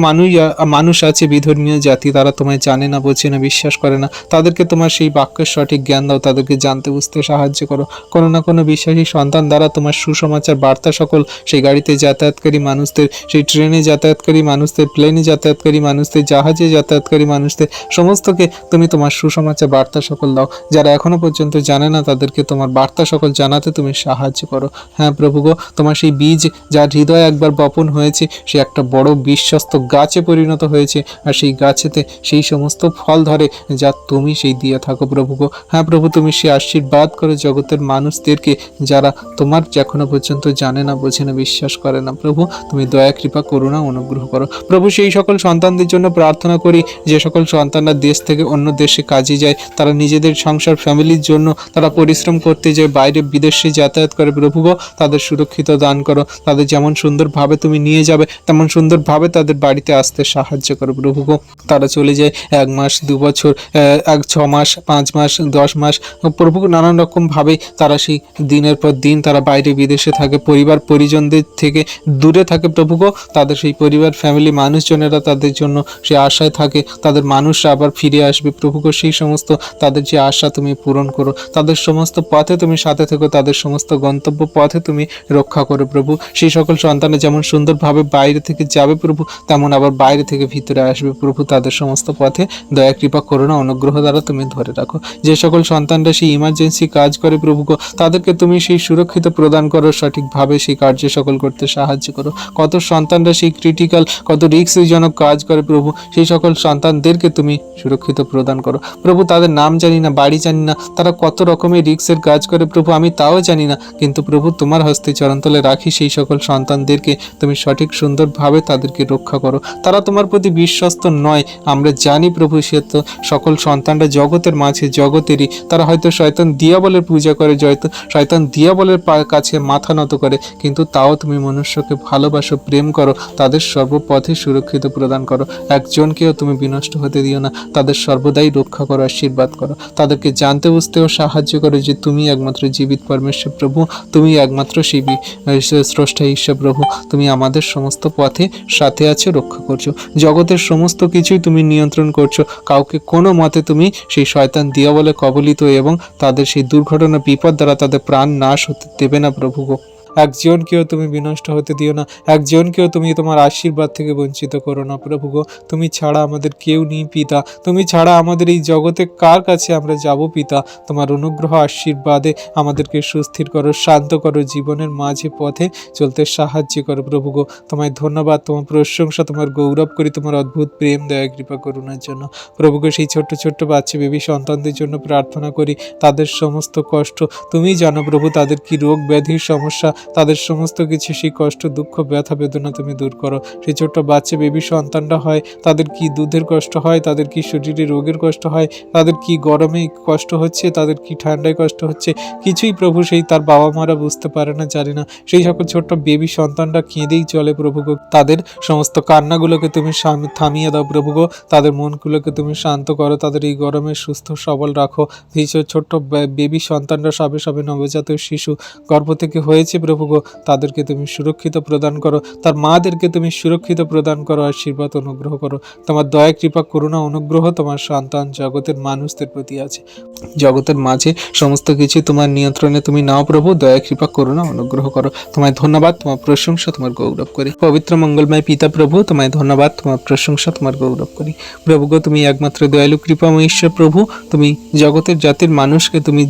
মানুষ আছে বিধর্মীয় জাতি, তারা তোমায় জানে না, বোঝে না, বিশ্বাস করে না, তাদেরকে তোমার সেই বাক্যের সঠিক জ্ঞান দাও, তাদেরকে জানতে বুঝতে সাহায্য করো। কোনো না কোনো বিশ্বাসী সন্তান দ্বারা তোমার সুসমাচার বার্তা সকল সেই গাড়িতে যাতায়াতকারী মানুষদের, সেই ট্রেনে যাতায়াতকারী মানুষদের, প্লেনে যাতায়াতকারী মানুষদের, জাহাজে যাতায়াতকারী মানুষদের সমস্তকে তুমি তোমার সুসমাচার বার্তা সকল দাও। যারা এখনো পর্যন্ত জানে না তাদেরকে তোমার বার্তা সকল জানাতে তুমি সাহায্য করো। হ্যাঁ প্রভু গো, তোমার সেই বীজ যার হৃদয়ে একবার বপন হয়েছে, সে একটা বড় বিশ্বস্ত গাছে পরিণত হয়েছে, আর সেই গাছেতে সেই সমস্ত ফল ধরে যা তুমি সেই দিয়ে থাকো প্রভু গো। হ্যাঁ প্রভু, তুমি সে আশীর্বাদ করো জগতের মানুষদেরকে, যারা তোমার এখনো পর্যন্ত জানে না, বোঝে না, বিশ্বাস করে না প্রভু। তুমি দয়া কৃপা করুণা অনুগ্রহ করো প্রভু। সেই সকল সন্তানদের জন্য প্রার্থনা করি যে সকল সন্তানরা দেশ থেকে অন্য দেশে কাজে যায়, তারা নিজেদের সংসার ফ্যামিলির জন্য তারা পরিশ্রম করতে যায়, বাইরে বিদেশে যাতায়াত করে প্রভু গো, তাদের সুরক্ষিত দান করো, তাদের যেমন সুন্দরভাবে তুমি নিয়ে যাবে তেমন সুন্দরভাবে তাদের বাড়িতে আসতে সাহায্য করো প্রভু গো। তারা চলে যায় 1 মাস 2 বছর, 6 মাস 5 মাস 10 মাস প্রভু, নানান রকম ভাবে তারা সেই দিনের পর দিন তারা বাইরে বিদেশে থাকে, পরিবার পরিজনদের থেকে দূরে থাকে প্রভু গো। তাদের সেই পরিবার ফ্যামিলি মানুষজনেরা তাদের জন্য সে আশায় থাকে, তাদের মানুষরা আবার ফিরে আসবে প্রভু গো। সেই সমস্ত তাদের যে আশা তুমি পূরণ করো, তাদের সমস্ত পথে তুমি সাথে থেকো, তাদের সমস্ত গন্তব্য পথে তুমি রক্ষা করো প্রভু। সেই সকল সন্তানে যেমন সুন্দরভাবে বাইরে থেকে যাবে প্রভু, তেমন আবার বাইরে থেকে ভিতরে আসবে প্রভু। তাদের সমস্ত পথে দয়া কৃপা করুণা অনুগ্রহ দ্বারা তুমি ধরে রাখো। যে সকল সন্তানরা সেই ইমার্জেন্সি কাজ করে প্রভু গো, তাদেরকে তুমি সেই সুরক্ষিত প্রদান করো, সঠিকভাবে সেই কার্য সকল করতে সাহায্য করো। কত সন্তানরা সেই ক্রিটিক্যাল, কত রিস্কজনক কাজ করে প্রভু, সেই সকল সন্তানদেরকে তুমি সুরক্ষিত প্রদান করো প্রভু। তাদের নাম জানি না, বাড়ি জানি না, তারা কত রকমের রিস্কের কাজ করে প্রভু, আমি তাও জানি না, কিন্তু প্রভু তোমার হস্তে চরণতলে রাখি সেই সকল সন্তানদেরকে তুমি সঠিক সুন্দরভাবে তাদেরকে রক্ষা করো। তারা তোমার প্রতি বিশ্বস্ত নয় আমরা জানি প্রভু, সে তো সকল সন্তানরা জগতের মাঝে, জগতেরই, তারা হয়তো শয়তান দিয়াবলের পূজা করে, শয়তান দিয়াবলের কাছে মাথা নত করে, কিন্তু তাও তুমি মনুষ্যকে ভালোবাসো, প্রেম করো, তাদের সর্বপথে সুরক্ষিত প্রদান করো। একজনকেও তুমি বিনষ্ট হতে দিও না, তাদের সর্বদাই রক্ষা করো, আশীর্বাদ করো, তাদেরকে জানতে বুঝতেও সাহায্য করো যে তুমি একমাত্র জীবিত পরমেশ্বর প্রভু, তুমি একমাত্র সেই স্রষ্টা ঈশ্বর প্রভু। তুমি আমাদের সমস্ত পথে সাথে আছো, রক্ষা করছো, জগতের সমস্ত কিছুই তুমি নিয়ন্ত্রণ করছো। কাউকে কোনো মতে তুমি সেই শয়তান দিয়াবলে কবলিত এবং তাদের সেই দুর্ঘটনা বিপদ দ্বারা তাদের প্রাণ নাশ হতে দেবে না প্রভু গো। একজনকেও তুমি বিনষ্ট হতে দিও না, একজনকেও তুমি তোমার আশীর্বাদ থেকে বঞ্চিত করো না প্রভু গো। তুমি ছাড়া আমাদের কেউ নেই পিতা, তুমি ছাড়া আমাদের এই জগতে কার কাছে আমরা যাব পিতা। তোমার অনুগ্রহ আশীর্বাদে আমাদেরকে সুস্থির করো, শান্ত করো, জীবনের মাঝে পথে চলতে সাহায্য করো প্রভু গো। তোমায় ধন্যবাদ, তোমার প্রশংসা, তোমার গৌরব করি তোমার অদ্ভুত প্রেম দয়া কৃপা করুণার জন্য প্রভু গো। সেই ছোট্ট ছোট্ট বাচ্চা বেবি সন্তানদের জন্য প্রার্থনা করি, তাদের সমস্ত কষ্ট তুমি জানো প্রভু, তাদের কি রোগ ব্যাধির সমস্যা, তাদের সমস্ত কিছু সেই কষ্ট দুঃখ ব্যথা বেদনা তুমি দূর করো। সেই ছোট্ট বাচ্চা বেবি সন্তানরা হয়, তাদের কি দুধের কষ্ট হয়, তাদের কি শরীরে রোগের কষ্ট হয়, তাদের কি গরমে কষ্ট হচ্ছে, তাদের কি ঠান্ডায় কষ্ট হচ্ছে, কিছুই প্রভু সেই তার বাবা মারা বুঝতে পারে না, জানে না। সেই সকল ছোট্ট বেবি সন্তানরা কেঁদেই চলে প্রভু গো। তাদের সমস্ত কান্নাগুলোকে তুমি থামিয়ে দাও প্রভু গো, তাদের মনগুলোকে তুমি শান্ত করো, তাদের এই গরমে সুস্থ সবল রাখো। সেই ছোট্ট বেবি সন্তানরা সবে সবে নবজাত শিশু গর্ভ থেকে হয়েছে প্রভু গো, তাদেরকে তুমি সুরক্ষিত প্রদান করো, তার মাদেরকে তুমি সুরক্ষিত প্রদান করো, আশীর্বাদ অনুগ্রহ করো। তোমার দয়া কৃপা করুণা অনুগ্রহ তোমার সন্তান জগতের মানুষদের প্রতি আছে। জগতের মাঝে সমস্ত কিছু তোমার নিয়ন্ত্রণে তুমি নাও প্রভু, দয়া কৃপা করুণা অনুগ্রহ করো। তোমায় ধন্যবাদ, তোমার প্রশংসা, তোমার গৌরব করি। পবিত্র মঙ্গলময় পিতা প্রভু, তোমায় ধন্যবাদ, তোমার প্রশংসা, তোমার গৌরব করি প্রভু গো। তুমি একমাত্র দয়ালু কৃপাময় ঈশ্বর প্রভু, তুমি জগতের জাতির মানুষকে তুমি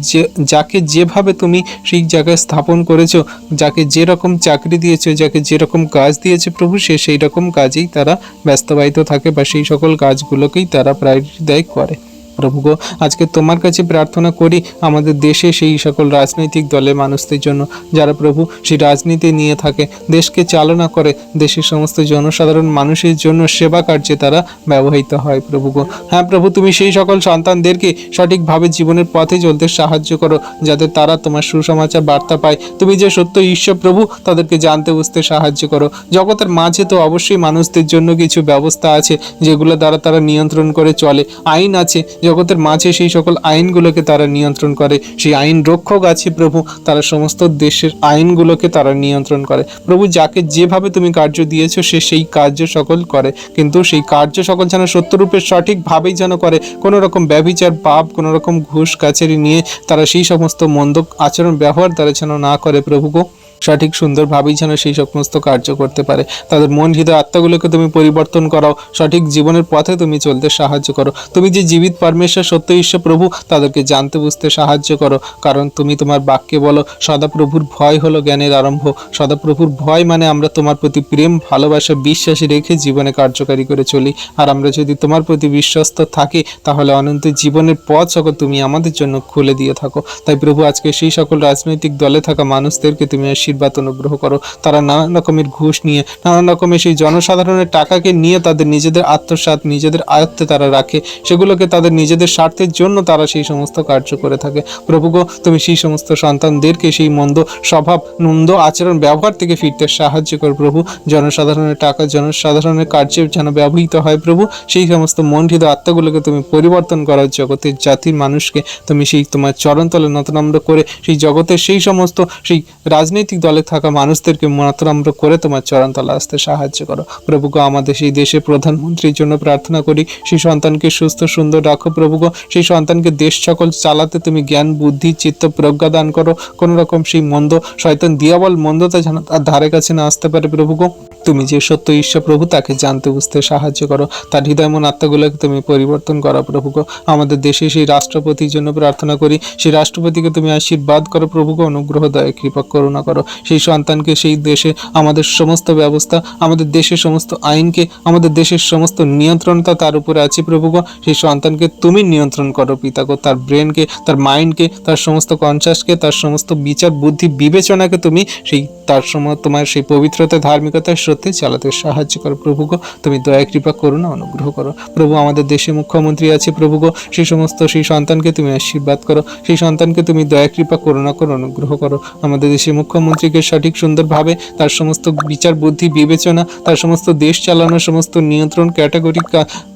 যাকে যেভাবে তুমি সেই জায়গায় স্থাপন করেছো, যাকে যেরকম চাকরি দিয়েছো, যাকে যেরকম কাজ দিয়েছে প্রভু, সে সেই রকম কাজেই তারা ব্যস্তবাহিত থাকে বা সেই সকল কাজগুলোকেই তারা প্রায়োরিটি দেয় করে প্রভু গো। আজকে তোমার কাছে প্রার্থনা করি আমাদের দেশে সেই সকল রাজনৈতিক দলের মানুষদের জন্য, যারা প্রভু সেই রাজনীতি নিয়ে থাকে, দেশকে চালনা করে, দেশের সমস্ত জনসাধারণ মানুষের জন্য সেবা কার্যে তারা ব্যবহৃত হয় প্রভু গো। হ্যাঁ প্রভু, তুমি সেই সকল সন্তানদেরকে সঠিকভাবে জীবনের পথে চলতে সাহায্য করো, যাতে তারা তোমার সুসমাচার বার্তা পায়। তুমি যে সত্য ঈশ্বর প্রভু, তাদেরকে জানতে বুঝতে সাহায্য করো। জগতের মাঝে তো অবশ্যই মানুষদের জন্য কিছু ব্যবস্থা আছে যেগুলো দ্বারা তারা নিয়ন্ত্রণ করে চলে, আইন আছে জগতের মাঝে, সেই সকল আইনগুলোকে তারা নিয়ন্ত্রণ করে। সেই আইন রক্ষক আছে প্রভু, তারা সমস্ত দেশের আইনগুলোকে তারা নিয়ন্ত্রণ করে প্রভু। যাকে যেভাবে তুমি কার্য দিয়েছো সে সেই কার্য সকল করে, কিন্তু সেই কার্য সকল যেন সত্যরূপে সঠিকভাবেই যেন করে। কোনো রকম ব্যভিচার পাপ, কোনো রকম ঘুষ কাছারি নিয়ে তারা সেই সমস্ত মন্দ আচরণ ব্যবহার তারা যেন না করে প্রভু গো। সঠিক সুন্দরভাবেই যেন সেই সমস্ত কার্য করতে পারে। তাদের মন হৃদয় আত্মাগুলোকে তুমি পরিবর্তন করাও, সঠিক জীবনের পথে তুমি চলতে সাহায্য করো। তুমি যে জীবিত পরমেশ্বর সত্য ঈশ্বর প্রভু, তাদেরকে জানতে বুঝতে সাহায্য করো, কারণ তুমি তোমার বাক্যে বলো সদাপ্রভুর ভয় হলো জ্ঞানের আরম্ভ। সদাপ্রভুর ভয় মানে আমরা তোমার প্রতি প্রেম ভালোবাসা বিশ্বাসী রেখে জীবনে কার্যকারী করে চলি। আর আমরা যদি তোমার প্রতি বিশ্বস্ত থাকি, তাহলে অনন্ত জীবনের পথ সকল তুমি আমাদের জন্য খুলে দিয়ে থাকো। তাই প্রভু আজকে সেই সকল রাজনৈতিক দলে থাকা মানুষদেরকে তুমি আশীর্বাদ অনুগ্রহ করো। তারা নানান রকমের ঘুষ নিয়ে, নানান রকমের সেই জনসাধারণের টাকাকে নিয়ে তাদের নিজেদের আত্মসাৎ, নিজেদের আয়ত্তে তারা রাখে, সেগুলোকে তাদের নিজেদের স্বার্থের জন্য তারা সেই সমস্ত কার্য করে থাকে। প্রভু গো, তুমি সেই সমস্ত সন্তানদেরকে সেই মন্দ স্বভাব, মন্দ আচরণ, ব্যবহার থেকে ফিরতে সাহায্য করো প্রভু। জনসাধারণের টাকা জনসাধারণের কার্যে যেন ব্যবহৃত হয় প্রভু, সেই সমস্ত মণ্ডিত আত্মাগুলোকে তুমি পরিবর্তন করার, জগতের জাতির মানুষকে তুমি সেই তোমার চরণতলে নতনম্র করে, সেই জগতের সেই সমস্ত সেই রাজনৈতিক দলে থাকা মানুষদেরকে নতনম্র করে তোমার চরণতলে আসতে সাহায্য করো। প্রভু গো, আমাদের সেই দেশের প্রধানমন্ত্রীর জন্য প্রার্থনা করি, সেই সন্তানকে সুস্থ সুন্দর রাখো প্রভু গো। সেই সন্তানকে দেশ সকল চালাতে তুমি জ্ঞান, বুদ্ধি, চিত্ত, প্রজ্ঞা দান করো। কোনো রকম সেই মন্দ শয়তান দিয়াবল মন্দতা যেন তার ধারে কাছে না আসতে পারে প্রভু গো। তুমি যে সত্য ঈশ্বর প্রভু, তাকে জানতে বুঝতে সাহায্য করো। তার হৃদয় মন আত্মাগুলোকে তুমি পরিবর্তন করো প্রভু গো। আমাদের দেশে সেই রাষ্ট্রপতির জন্য প্রার্থনা করি, সেই রাষ্ট্রপতিকে তুমি আশীর্বাদ করো প্রভু গো, অনুগ্রহ দয়া কৃপা করুণা করো। সেই সন্তানকে, সেই দেশে আমাদের সমস্ত ব্যবস্থা, আমাদের দেশের সমস্ত আইনকে, আমাদের দেশের সমস্ত নিয়ন্ত্রণতা তার উপরে আছে প্রভু গো। সেই সন্তানকে তুমি নিয়ন্ত্রণ করো পিতা গো। তার ব্রেনকে, তার মাইন্ডকে, তার সমস্ত কনসাসকে, তার সমস্ত বিচার, বুদ্ধি, বিবেচনাকে তুমি সেই তার সময় তোমার সেই পবিত্রতা, ধার্মিকতার সত্যি চালাতে সাহায্য করো প্রভু গো। তুমি দয়া কৃপা করুণা অনুগ্রহ করো প্রভু। আমাদের দেশে মুখ্যমন্ত্রী আছে প্রভু গো, সেই সমস্ত সেই সন্তানকে তুমি আশীর্বাদ করো, সেই সন্তানকে তুমি দয়া কৃপা করুণা করো, অনুগ্রহ করো। আমাদের দেশের মুখ্যমন্ত্রীকে সঠিক সুন্দরভাবে তার সমস্ত বিচার, বুদ্ধি, বিবেচনা, তার সমস্ত দেশ চালানোর সমস্ত নিয়ন্ত্রণ, ক্যাটাগরি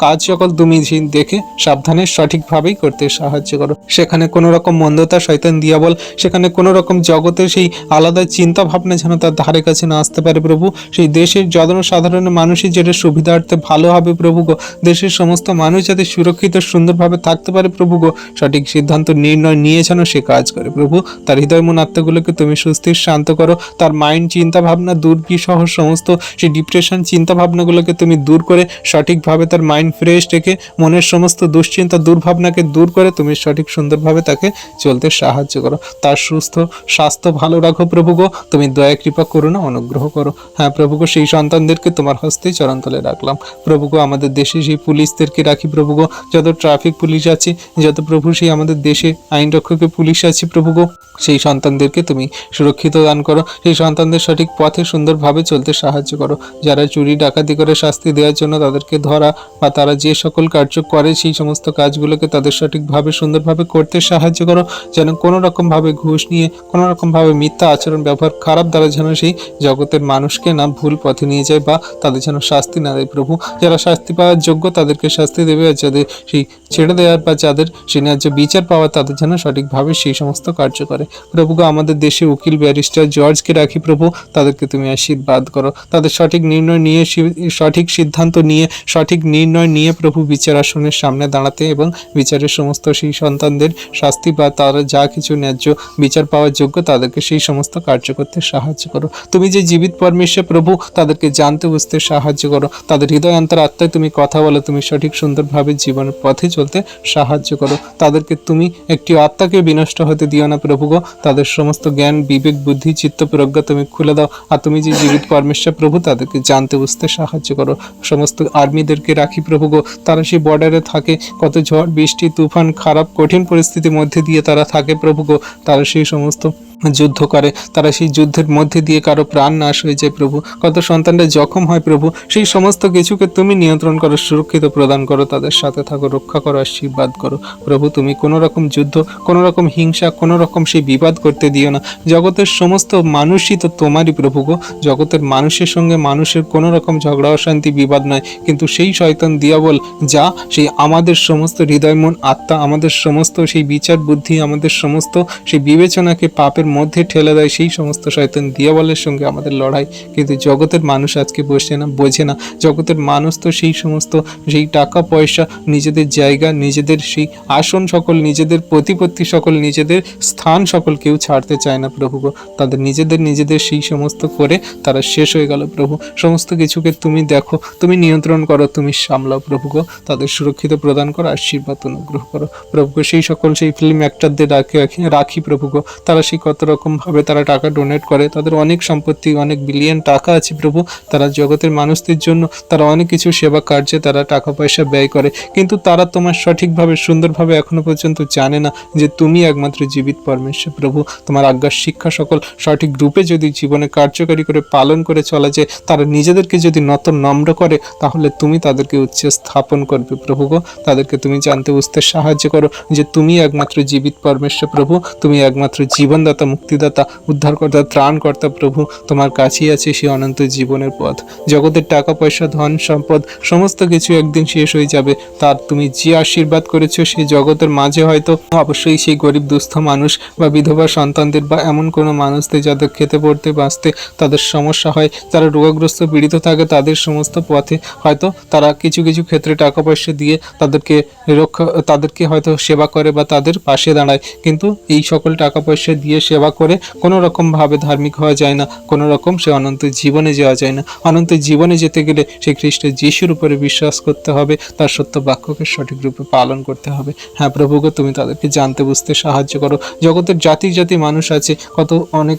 কাজ সকল তুমি দেখে সাবধানে সঠিকভাবেই করতে সাহায্য করো। সেখানে কোনো রকম মন্দতা, শয়তান দিয়াবল, সেখানে কোনো রকম জগতের সেই আলাদা চিন্তা ভাবনা যেন তার ধারে কাছে না আসতে পারে প্রভু। সেই দেশের জনসাধারণ মানুষের যেটা সুবিধার্থে ভালো হবে প্রভু গো, দেশের সমস্ত মানুষ যাতে সুরক্ষিত সুন্দরভাবে থাকতে পারে প্রভু গো, সঠিক সিদ্ধান্ত নির্ণয় নিয়ে যেন সে কাজ করে প্রভু। তার হৃদয় মন আত্মাগুলোকে তুমি সুস্থির শান্ত করো। তার মাইন্ড, চিন্তা ভাবনা দুর্বিসহ সমস্ত সেই ডিপ্রেশন চিন্তা ভাবনাগুলোকে তুমি দূর করে সঠিকভাবে তার মাইন্ড ফ্রেশ রেখে, মনের সমস্ত দুশ্চিন্তা, দুর্ভাবনাকে দূর করে তুমি সঠিক সুন্দরভাবে তাকে চলতে সাহায্য করো। তার সুস্থ স্বাস্থ্য ভালো রাখো প্রভু গো। তুমি দয়া কৃপা করুণা অনুগ্রহ করো। হ্যাঁ প্রভু গো, সেই সন্তানদেরকে তোমার হস্তেই চরণতলে রাখলাম প্রভু গো। আমাদের দেশে সেই পুলিশদেরকে রাখি প্রভু গো, যত ট্রাফিক পুলিশ আছে, যত প্রভু সেই আমাদের দেশে আইন রক্ষকের পুলিশ আছে প্রভু গো, সেই সন্তানদেরকে তুমি সুরক্ষিত দান করো। সেই সন্তানদের সঠিক পথে সুন্দরভাবে চলতে সাহায্য করো। যারা চুরি ডাকাতি করে শাস্তি দেওয়ার জন্য তাদেরকে ধরা, বা তারা যে সকল কার্য করে সেই সমস্ত কাজগুলোকে তাদের সঠিকভাবে সুন্দরভাবে করতে সাহায্য করো। যেন কোনো রকমভাবে ঘুষ নিয়ে, কোনো রকমভাবে মিথ্যা আচরণ, ব্যবহার খারাপ দ্বারা যেন সেই জগতের মানুষকে না ভুল পথে নিয়ে যায়, বা তাদের যেন শাস্তি না দেয় প্রভু। যারা শাস্তি পাওয়ার যোগ্য তাদেরকে শাস্তি দেবে, আর যাদের সেই ছেড়ে দেওয়ার বা যাদের সেই ন্যায্য বিচার পাওয়া, তাদের যেন সঠিকভাবে সেই সমস্ত কার্য করে প্রভু গো। আমাদের দেশে উকিল, ব্যারিস্টার, জজকে রাখি প্রভু, তাদেরকে তুমি আশীর্বাদ করো। তাদের সঠিক নির্ণয় নিয়ে, সঠিক সিদ্ধান্ত নিয়ে, সঠিক নির্ণয় নিয়ে প্রভু বিচার আসনের সামনে দাঁড়াতে এবং বিচারের সমস্ত সেই সন্তানদের শাস্তি বা তারা যা কিছু ন্যায্য বিচার পাওয়ার যোগ্য তাদেরকে সেই সমস্ত কার্য করতে সাহায্য করো। তুমি যে জীবিত পরমেশ্বর প্রভু, তাদেরকে জানতে বুঝতে সাহায্য করো। তাদের হৃদয় অন্তর আত্মায় তুমি কথা বলো, তুমি সঠিক সুন্দরভাবে জীবনের পথে চলতে সাহায্য করো। তাদেরকে তুমি একটি আত্মাকে বিনষ্ট হতে দিও না প্রভু গো। তাদের সমস্ত জ্ঞান, বিবেক, বুদ্ধি, চিত্ত, প্রজ্ঞা তুমি খুলে দাও। আর তুমি যে জীবিত পরমেশ্বর প্রভু, তাদেরকে জানতে বুঝতে সাহায্য করো। সমস্ত আর্মিদেরকে রাখি প্রভু গো, তারা সেই বর্ডারে থাকে, কত ঝড় বৃষ্টি, তুফান, খারাপ কঠিন পরিস্থিতির মধ্যে দিয়ে তারা থাকে প্রভু গো। তারা সেই সমস্ত যুদ্ধ করে, তারা সেই যুদ্ধের মধ্যে দিয়ে কারো প্রাণ নাশ হয়ে যায় প্রভু, কত সন্তানরা জখম হয় প্রভু। সেই সমস্ত কিছুকে তুমি নিয়ন্ত্রণ করো, সুরক্ষিত প্রদান করো, তাদের সাথে থাকো, রক্ষা করো, আশীর্বাদ করো প্রভু। তুমি কোনো রকম যুদ্ধ, কোনো রকম হিংসা, কোনো রকম সেই বিবাদ করতে দিও না। জগতের সমস্ত মানুষই তো তোমারই প্রভু গো। জগতের মানুষের সঙ্গে মানুষের কোনো রকম ঝগড়া, অশান্তি, বিবাদ নয়, কিন্তু সেই শয়তান দিয়াবল যা সেই আমাদের সমস্ত হৃদয়, মন, আত্মা, আমাদের সমস্ত সেই বিচার, বুদ্ধি, আমাদের সমস্ত সেই বিবেচনাকে পাপের মধ্যে ঠেলে দেয়, সেই সমস্ত শয়তান দিয়াবলের সঙ্গে আমাদের লড়াই। কিন্তু জগতের মানুষ আজকে বোঝে না। জগতের মানুষ তো সেই সমস্ত সেই টাকা পয়সা, নিজেদের জায়গা, নিজেদের সেই আসন সকল, নিজেদের প্রতিপত্তি সকল, নিজেদের স্থান সকল কেউ ছাড়তে চায় না প্রভু গো। তাদের নিজেদের সেই সমস্ত করে তারা শেষ হয়ে গেল প্রভু। সমস্ত কিছুকে তুমি দেখো, তুমি নিয়ন্ত্রণ করো, তুমি সামলাও প্রভু গো। তাদের সুরক্ষিত প্রদান করো, আশীর্বাদ অনুগ্রহ করো প্রভু গো। সেই সকল সেই ফিল্ম অ্যাক্টরদের রাখি প্রভু গো। তারা সেই কত কত রকমভাবে তারা টাকা ডোনেট করে, তাদের অনেক সম্পত্তি, অনেক বিলিয়ন টাকা আছে প্রভু। তারা জগতের মানুষদের জন্য তারা অনেক কিছু সেবা কার্যে তারা টাকা পয়সা ব্যয় করে, কিন্তু তারা তোমার সঠিকভাবে সুন্দরভাবে এখনো পর্যন্ত জানে না যে তুমি একমাত্র জীবিত পরমেশ্বর প্রভু। তোমার আজ্ঞার শিক্ষা সকল সঠিক রূপে যদি জীবনে কার্যকারী করে পালন করে চলা যায়, তারা নিজেদেরকে যদি নম্র করে, তাহলে তুমি তাদেরকে উচ্চে স্থাপন করবে প্রভু গো। তাদেরকে তুমি জানতে বুঝতে সাহায্য করো যে তুমি একমাত্র জীবিত পরমেশ্বর প্রভু, তুমি একমাত্র জীবনদাতা, মুক্তিদাতা, উদ্ধারকর্তা, ত্রাণকর্তা প্রভু। তোমার কাছেই আছে সেই অনন্ত জীবনের পথ। জগতের টাকা পয়সা, ধন সম্পদ সমস্ত কিছু একদিন শেষ হয়ে যাবে। তার তুমি যে আশীর্বাদ করেছো সেই জগতের মাঝে হয়তো অবশ্যই সেই গরিব দুস্থ মানুষ বা বিধবা সন্তানদের বা এমন কোনো মানুষদের যাদের খেতে পড়তে বাঁচতে তাদের সমস্যা হয়, যারা রোগগ্রস্ত পীড়িত থাকে, তাদের সমস্ত পথে হয়তো তারা কিছু কিছু ক্ষেত্রে টাকা পয়সা দিয়ে তাদেরকে হয়তো সেবা করে বা তাদের পাশে দাঁড়ায়। কিন্তু এই সকল টাকা পয়সা দিয়ে সেবা করে কোনো রকমভাবে ধার্মিক হওয়া যায় না, কোনো রকম সে অনন্ত জীবনে যাওয়া যায় না। অনন্ত জীবনে যেতে গেলে সেই খ্রিস্ট যিশুর উপরে বিশ্বাস করতে হবে, তার সত্য বাক্যকে সঠিক রূপে পালন করতে হবে। হ্যাঁ প্রভু গো, তুমি তাদেরকে জানতে বুঝতে সাহায্য করো। জগতের জাতি জাতি মানুষ আছে, কত অনেক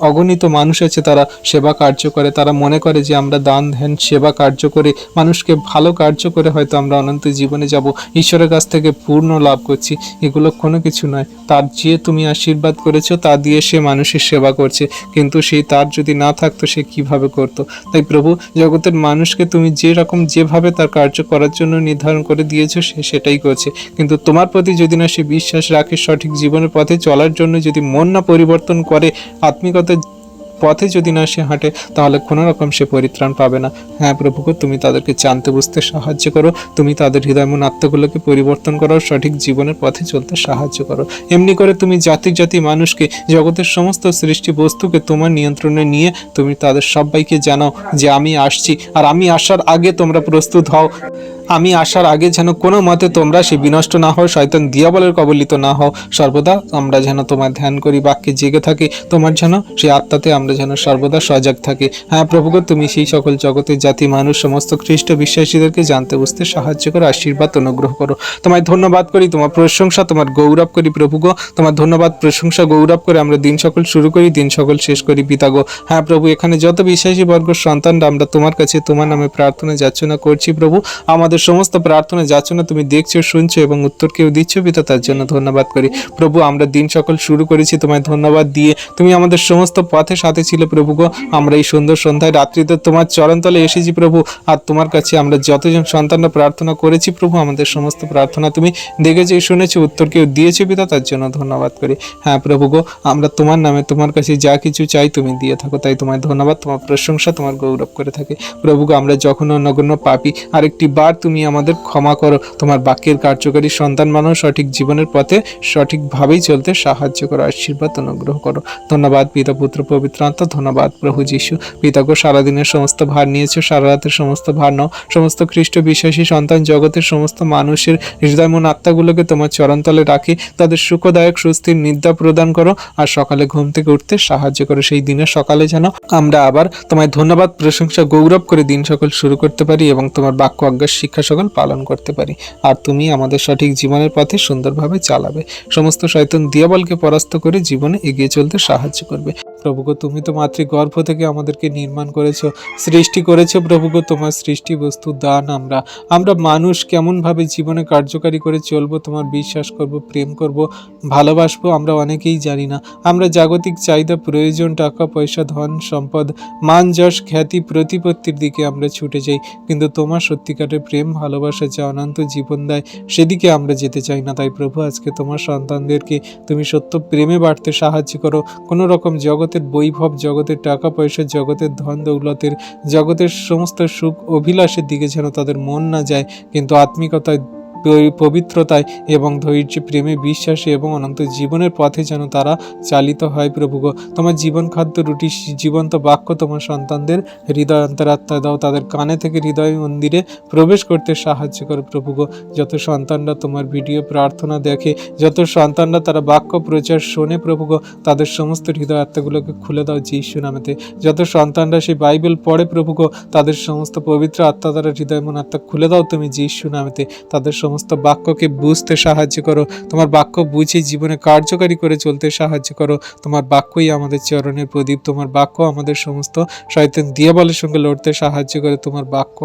অগণিত মানুষ আছে, তারা সেবা কার্য করে, তারা মনে করে যে আমরা দান ধ্যান সেবা কার্য করে মানুষকে ভালো কার্য করে হয়তো আমরা অনন্ত জীবনে যাব, ঈশ্বরের কাছ থেকে পূর্ণ লাভ করছি। এগুলো কোনো কিছু নয়। তার যে তুমি আশীর্বাদ করেছো তা দিয়ে সে মানুষের সেবা করছে, কিন্তু সেই তার যদি না থাকতো সে কিভাবে করতো? তাই প্রভু, জগতের মানুষকে তুমি যেভাবে তার কার্য করার জন্য নির্ধারণ করে দিয়েছো সে সেটাই করছে, কিন্তু তোমার প্রতি যদি না সে বিশ্বাস রাখে, সঠিক জীবনের পথে চলার জন্য যদি মন না পরিবর্তন করে, আত্মিকতার পথে যদি না সে হাঁটে, তাহলে কোনো রকম সে পরিত্রাণ পাবে না। হ্যাঁ প্রভুকে, তুমি তাদেরকে জানতে বুঝতে সাহায্য করো, তুমি তাদের হৃদয় মন আত্মাগুলোকে পরিবর্তন করো, সঠিক জীবনের পথে চলতে সাহায্য করো। এমনি করে তুমি জাতি জাতি মানুষকে, জগতের সমস্ত সৃষ্টি বস্তুকে তোমার নিয়ন্ত্রণে নিয়ে তুমি তাদের সবাইকে জানাও যে আমি আসছি, আর আমি আসার আগে তোমরা প্রস্তুত হও। আমি আসার আগে যেন কোনো মতে তোমরা সে বিনষ্ট না হও, শয়তান দিয়াবলের কবলিত না হও। সর্বদা আমরা যেন তোমার ধ্যান করি, বাক্যে জেগে থাকি, তোমার যেন সেই আত্মাতে আমরা যেন সর্বদা সজাগ থাকি। হ্যাঁ প্রভুগো, তুমি সেই সকল জগতের জাতি মানুষ সমস্ত খ্রিস্ট বিশ্বাসীদেরকে জানতে বুঝতে সাহায্য করো, আশীর্বাদ অনুগ্রহ করো। তোমায় ধন্যবাদ করি, তোমার প্রশংসা, তোমার গৌরব করি প্রভুগো। তোমার ধন্যবাদ, প্রশংসা, গৌরব করে আমরা দিন সকল শুরু করি, দিন সকল শেষ করি পিতাগো। হ্যাঁ প্রভু, এখানে যত বিশ্বাসী বর্গ সন্তানরা আমরা তোমার কাছে তোমার নামে প্রার্থনা যাচনা করছি প্রভু। আমাদের সমস্ত প্রার্থনা যাচনা তুমি দেখছো, শুনছো এবং উত্তর কেউ দিচ্ছ পিতা, তার জন্য ধন্যবাদ করি প্রভু। আমরা দিন সকল শুরু করেছি তোমায় ধন্যবাদ দিয়ে, তুমি আমাদের সমস্ত পথে সাথে ছিল প্রভু গো। আমরা এই সুন্দর সন্ধ্যায় রাত্রিতে তোমার চরণতলে এসেছি প্রভু, আর তোমার কাছে আমরা যতজন সন্তানরা প্রার্থনা করেছি প্রভু, আমাদের সমস্ত প্রার্থনা তুমি দেখেছো, শুনেছো, উত্তর কেউ দিয়েছো পিতা, তার জন্য ধন্যবাদ করি। হ্যাঁ প্রভু গো, আমরা তোমার নামে তোমার কাছে যা কিছু চাই তুমি দিয়ে থাকো, তাই তোমায় ধন্যবাদ, তোমার প্রশংসা, তোমার গৌরব করে থাকি প্রভু গো। আমরা যখন নগণ্য পাপী, আরেকটি বার তুমি আমাদের ক্ষমা করো, তোমার বাক্যের কার্যকারী সন্তান মানো, সঠিক জীবনের পথে সঠিকভাবেই চলতে সাহায্য করো, আশীর্বাদ অনুগ্রহ করো। ধন্যবাদ পিতা, পুত্র, পবিত্র আত্মা, ধন্যবাদ প্রভু যিশু। পিতাগো, সারাদিনের সমস্ত ভার নিয়েছো, সারা রাতের সমস্ত ভার নাও। সমস্ত খ্রিস্ট বিশ্বাসী সন্তান জগতের সমস্ত মানুষের হৃদয় মন আত্মাগুলোকে তোমার চরণতলে রাখি, তাদের সুখদায়ক সুস্থির নিদ্রা প্রদান করো, আর সকালে ঘুম থেকে উঠতে সাহায্য করো। সেই দিনের সকালে যেন আমরা আবার তোমায় ধন্যবাদ, প্রশংসা, গৌরব করে দিন সকল শুরু করতে পারি এবং তোমার বাক্য আজ্ঞার শিক্ষা সকল পালন করতে পারি, আর তুমি আমাদের সঠিক জীবনের পথে সুন্দরভাবে চালাবে। সমস্ত শয়তান দিয়াবলকে পরাস্ত করে জীবনে এগিয়ে চলতে সাহায্য করবে। প্রভুগো, তুমি তো মাতৃগর্ভ থেকে আমাদেরকে নির্মাণ করেছো, সৃষ্টি করেছো প্রভুগো। তোমার সৃষ্টি বস্তু দান আমরা মানুষ কেমনভাবে জীবনে কার্যকারী করে চলবো, তোমার বিশ্বাস করব, প্রেম করব, ভালোবাসবো, আমরা অনেকেই জানি না। আমরা জাগতিক চাহিদা, প্রয়োজন, টাকা পয়সা, ধন সম্পদ, মান যশ, খ্যাতি, প্রতিপত্তির দিকে আমরা ছুটে যাই, কিন্তু তোমার সত্যিকারের প্রেম, ভালোবাসা যা অনন্ত জীবন দেয়, সেদিকে আমরা যেতে চাই না। তাই প্রভু, আজকে তোমার সন্তানদেরকে তুমি সত্য প্রেমে বাড়তে সাহায্য করো। কোনো রকম জগতের বৈভব, জগতের টাকা পয়সা, জগতের ধন দৌলতের, জগতের সমস্ত সুখ অভিলাষের দিকে যেন তাদের মন না যায়, কিন্তু আত্মিকতায়, পবিত্রতায় এবং ধৈর্য, প্রেমে, বিশ্বাসে এবং অনন্ত জীবনের পথে যেন তারা চালিত হয় প্রভু গো। তোমার জীবন খাদ্য রুটি, জীবন্ত বাক্য তোমার সন্তানদের হৃদয় অন্তরাত্মা দাও, তাদের কানে থেকে হৃদয় মন্দিরে প্রবেশ করতে সাহায্য করো প্রভু গো। যত সন্তানরা তোমার ভিডিও প্রার্থনা দেখে, যত সন্তানরা তারা বাক্য প্রচার শোনে প্রভু গো, তাদের সমস্ত হৃদয় আত্মাগুলোকে খুলে দাও যিশু নামেতে। যত সন্তানরা সেই বাইবেল পড়ে প্রভু গো, তাদের সমস্ত পবিত্র আত্মা দ্বারা হৃদয় মন আত্মা খুলে দাও তুমি যিশু নামেতে। তাদের সমস্ত সমস্ত বাক্যকে বুঝতে সাহায্য করো, তোমার বাক্য বুঝে জীবনে কার্যকারী করে চলতে সাহায্য করো। তোমার বাক্যই আমাদের চরণের প্রদীপ, তোমার বাক্য আমাদের সমস্ত শয়তান দিয়াবলের সঙ্গে লড়তে সাহায্য করে, তোমার বাক্য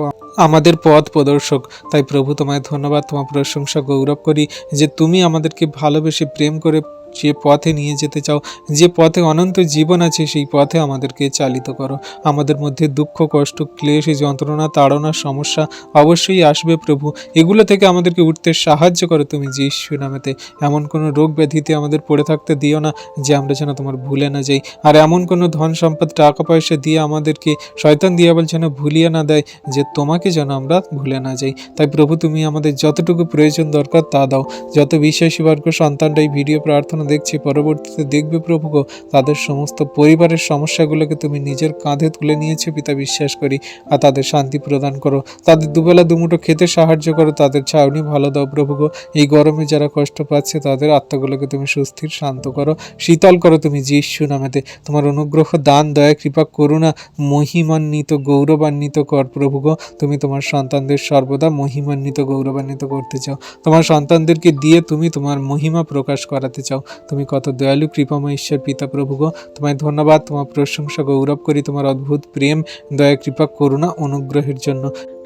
আমাদের পথ প্রদর্শক। তাই প্রভু তোমায় ধন্যবাদ, তোমার প্রশংসা গৌরব করি যে তুমি আমাদেরকে ভালোবেসে প্রেম করে যে পথে নিয়ে যেতে চাও, যে পথে অনন্ত জীবন আছে, সেই পথে আমাদেরকে চালিত করো। আমাদের মধ্যে দুঃখ, কষ্ট, ক্লেশ, যন্ত্রণা, তাড়না, সমস্যা অবশ্যই আসবে প্রভু, এগুলো থেকে আমাদেরকে উঠতে সাহায্য করো তুমি যীশু নামেতে। এমন কোনো রোগ ব্যাধিতে আমাদের পড়ে থাকতে দিও না যে আমরা যেন তোমার ভুলে না যাই, আর এমন কোনো ধন সম্পদ, টাকা পয়সা দিয়ে আমাদেরকে শয়তান দিয়াবল যেন ভুলিয়ে না দেয় যে তোমাকে যেন আমরা ভুলে না যাই। তাই প্রভু তুমি আমাদের যতটুকু প্রয়োজন দরকার তা দাও। যত বিশ্বাসী বর্গ সন্তানরা এই ভিডিও প্রার্থনা দেখছি, পরবর্তীতে দেখবে প্রভু গো, তাদের সমস্ত পরিবারের সমস্যাগুলোকে তুমি নিজের কাঁধে তুলে নিয়েছো পিতা, বিশ্বাস করি। আর তাদের শান্তি প্রদান করো, তাদের দুবেলা দুমুঠো খেতে সাহায্য করো, তাদের ছাউনি ভালো দাও প্রভু গো। এই গরমে যারা কষ্ট পাচ্ছে তাদের আত্মাগুলোকে তুমি সুস্থির, শান্ত করো, শীতল করো তুমি যীশু নামেতে। তোমার অনুগ্রহ, দান, দয়া, কৃপা, করুণা মহিমান্বিত, গৌরবান্বিত কর প্রভু গো। তুমি তোমার সন্তানদের সর্বদা মহিমান্বিত, গৌরবান্বিত করতে চাও, তোমার সন্তানদেরকে দিয়ে তুমি তোমার মহিমা প্রকাশ করাতে চাও। তুমি কত দয়ালু, কৃপাময় ঈশ্বর পিতা প্রভু গো। তোমায় ধন্যবাদ, তোমার প্রশংসা গৌরব করি তোমার অদ্ভুত প্রেম, দয়া, কৃপা, করুণা, অনুগ্রহের জন্য।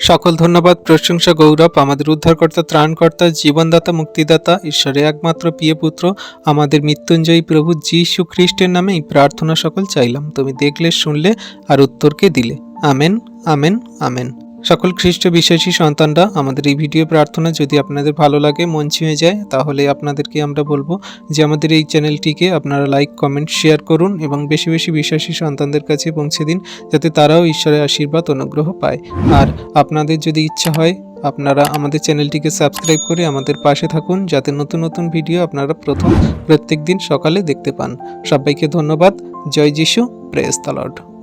সকল ধন্যবাদ, প্রশংসা, গৌরব আমাদের উদ্ধারকর্তা, ত্রাণকর্তা, জীবনদাতা, মুক্তিদাতা, ঈশ্বরের একমাত্র প্রিয় পুত্র, আমাদের মৃত্যুঞ্জয়ী প্রভু যীশু খ্রিস্টের নামে এই প্রার্থনা সকল চাইলাম। তুমি দেখলে, শুনলে আর উত্তরকে দিলে। Amen, amen, amen. সকল খ্রিস্ট বিশ্বাসী সন্তানরা, আমাদের এই ভিডিও প্রার্থনা যদি আপনাদের ভালো লাগে, মন ছুঁয়ে যায়, তাহলে আপনাদেরকে আমরা বলবো যে আমাদের এই চ্যানেলটিকে আপনারা লাইক, কমেন্ট, শেয়ার করুন এবং বেশি বেশি বিশ্বাসী সন্তানদের কাছে পৌঁছে দিন, যাতে তারাও ঈশ্বরের আশীর্বাদ, অনুগ্রহ পায়। আর আপনাদের যদি ইচ্ছা হয়, আপনারা আমাদের চ্যানেলটিকে সাবস্ক্রাইব করে আমাদের পাশে থাকুন, যাতে নতুন নতুন ভিডিও আপনারা প্রত্যেক দিন সকালে দেখতে পান। সবাইকে ধন্যবাদ। জয় যিশু, প্রেজ দ্য লর্ড।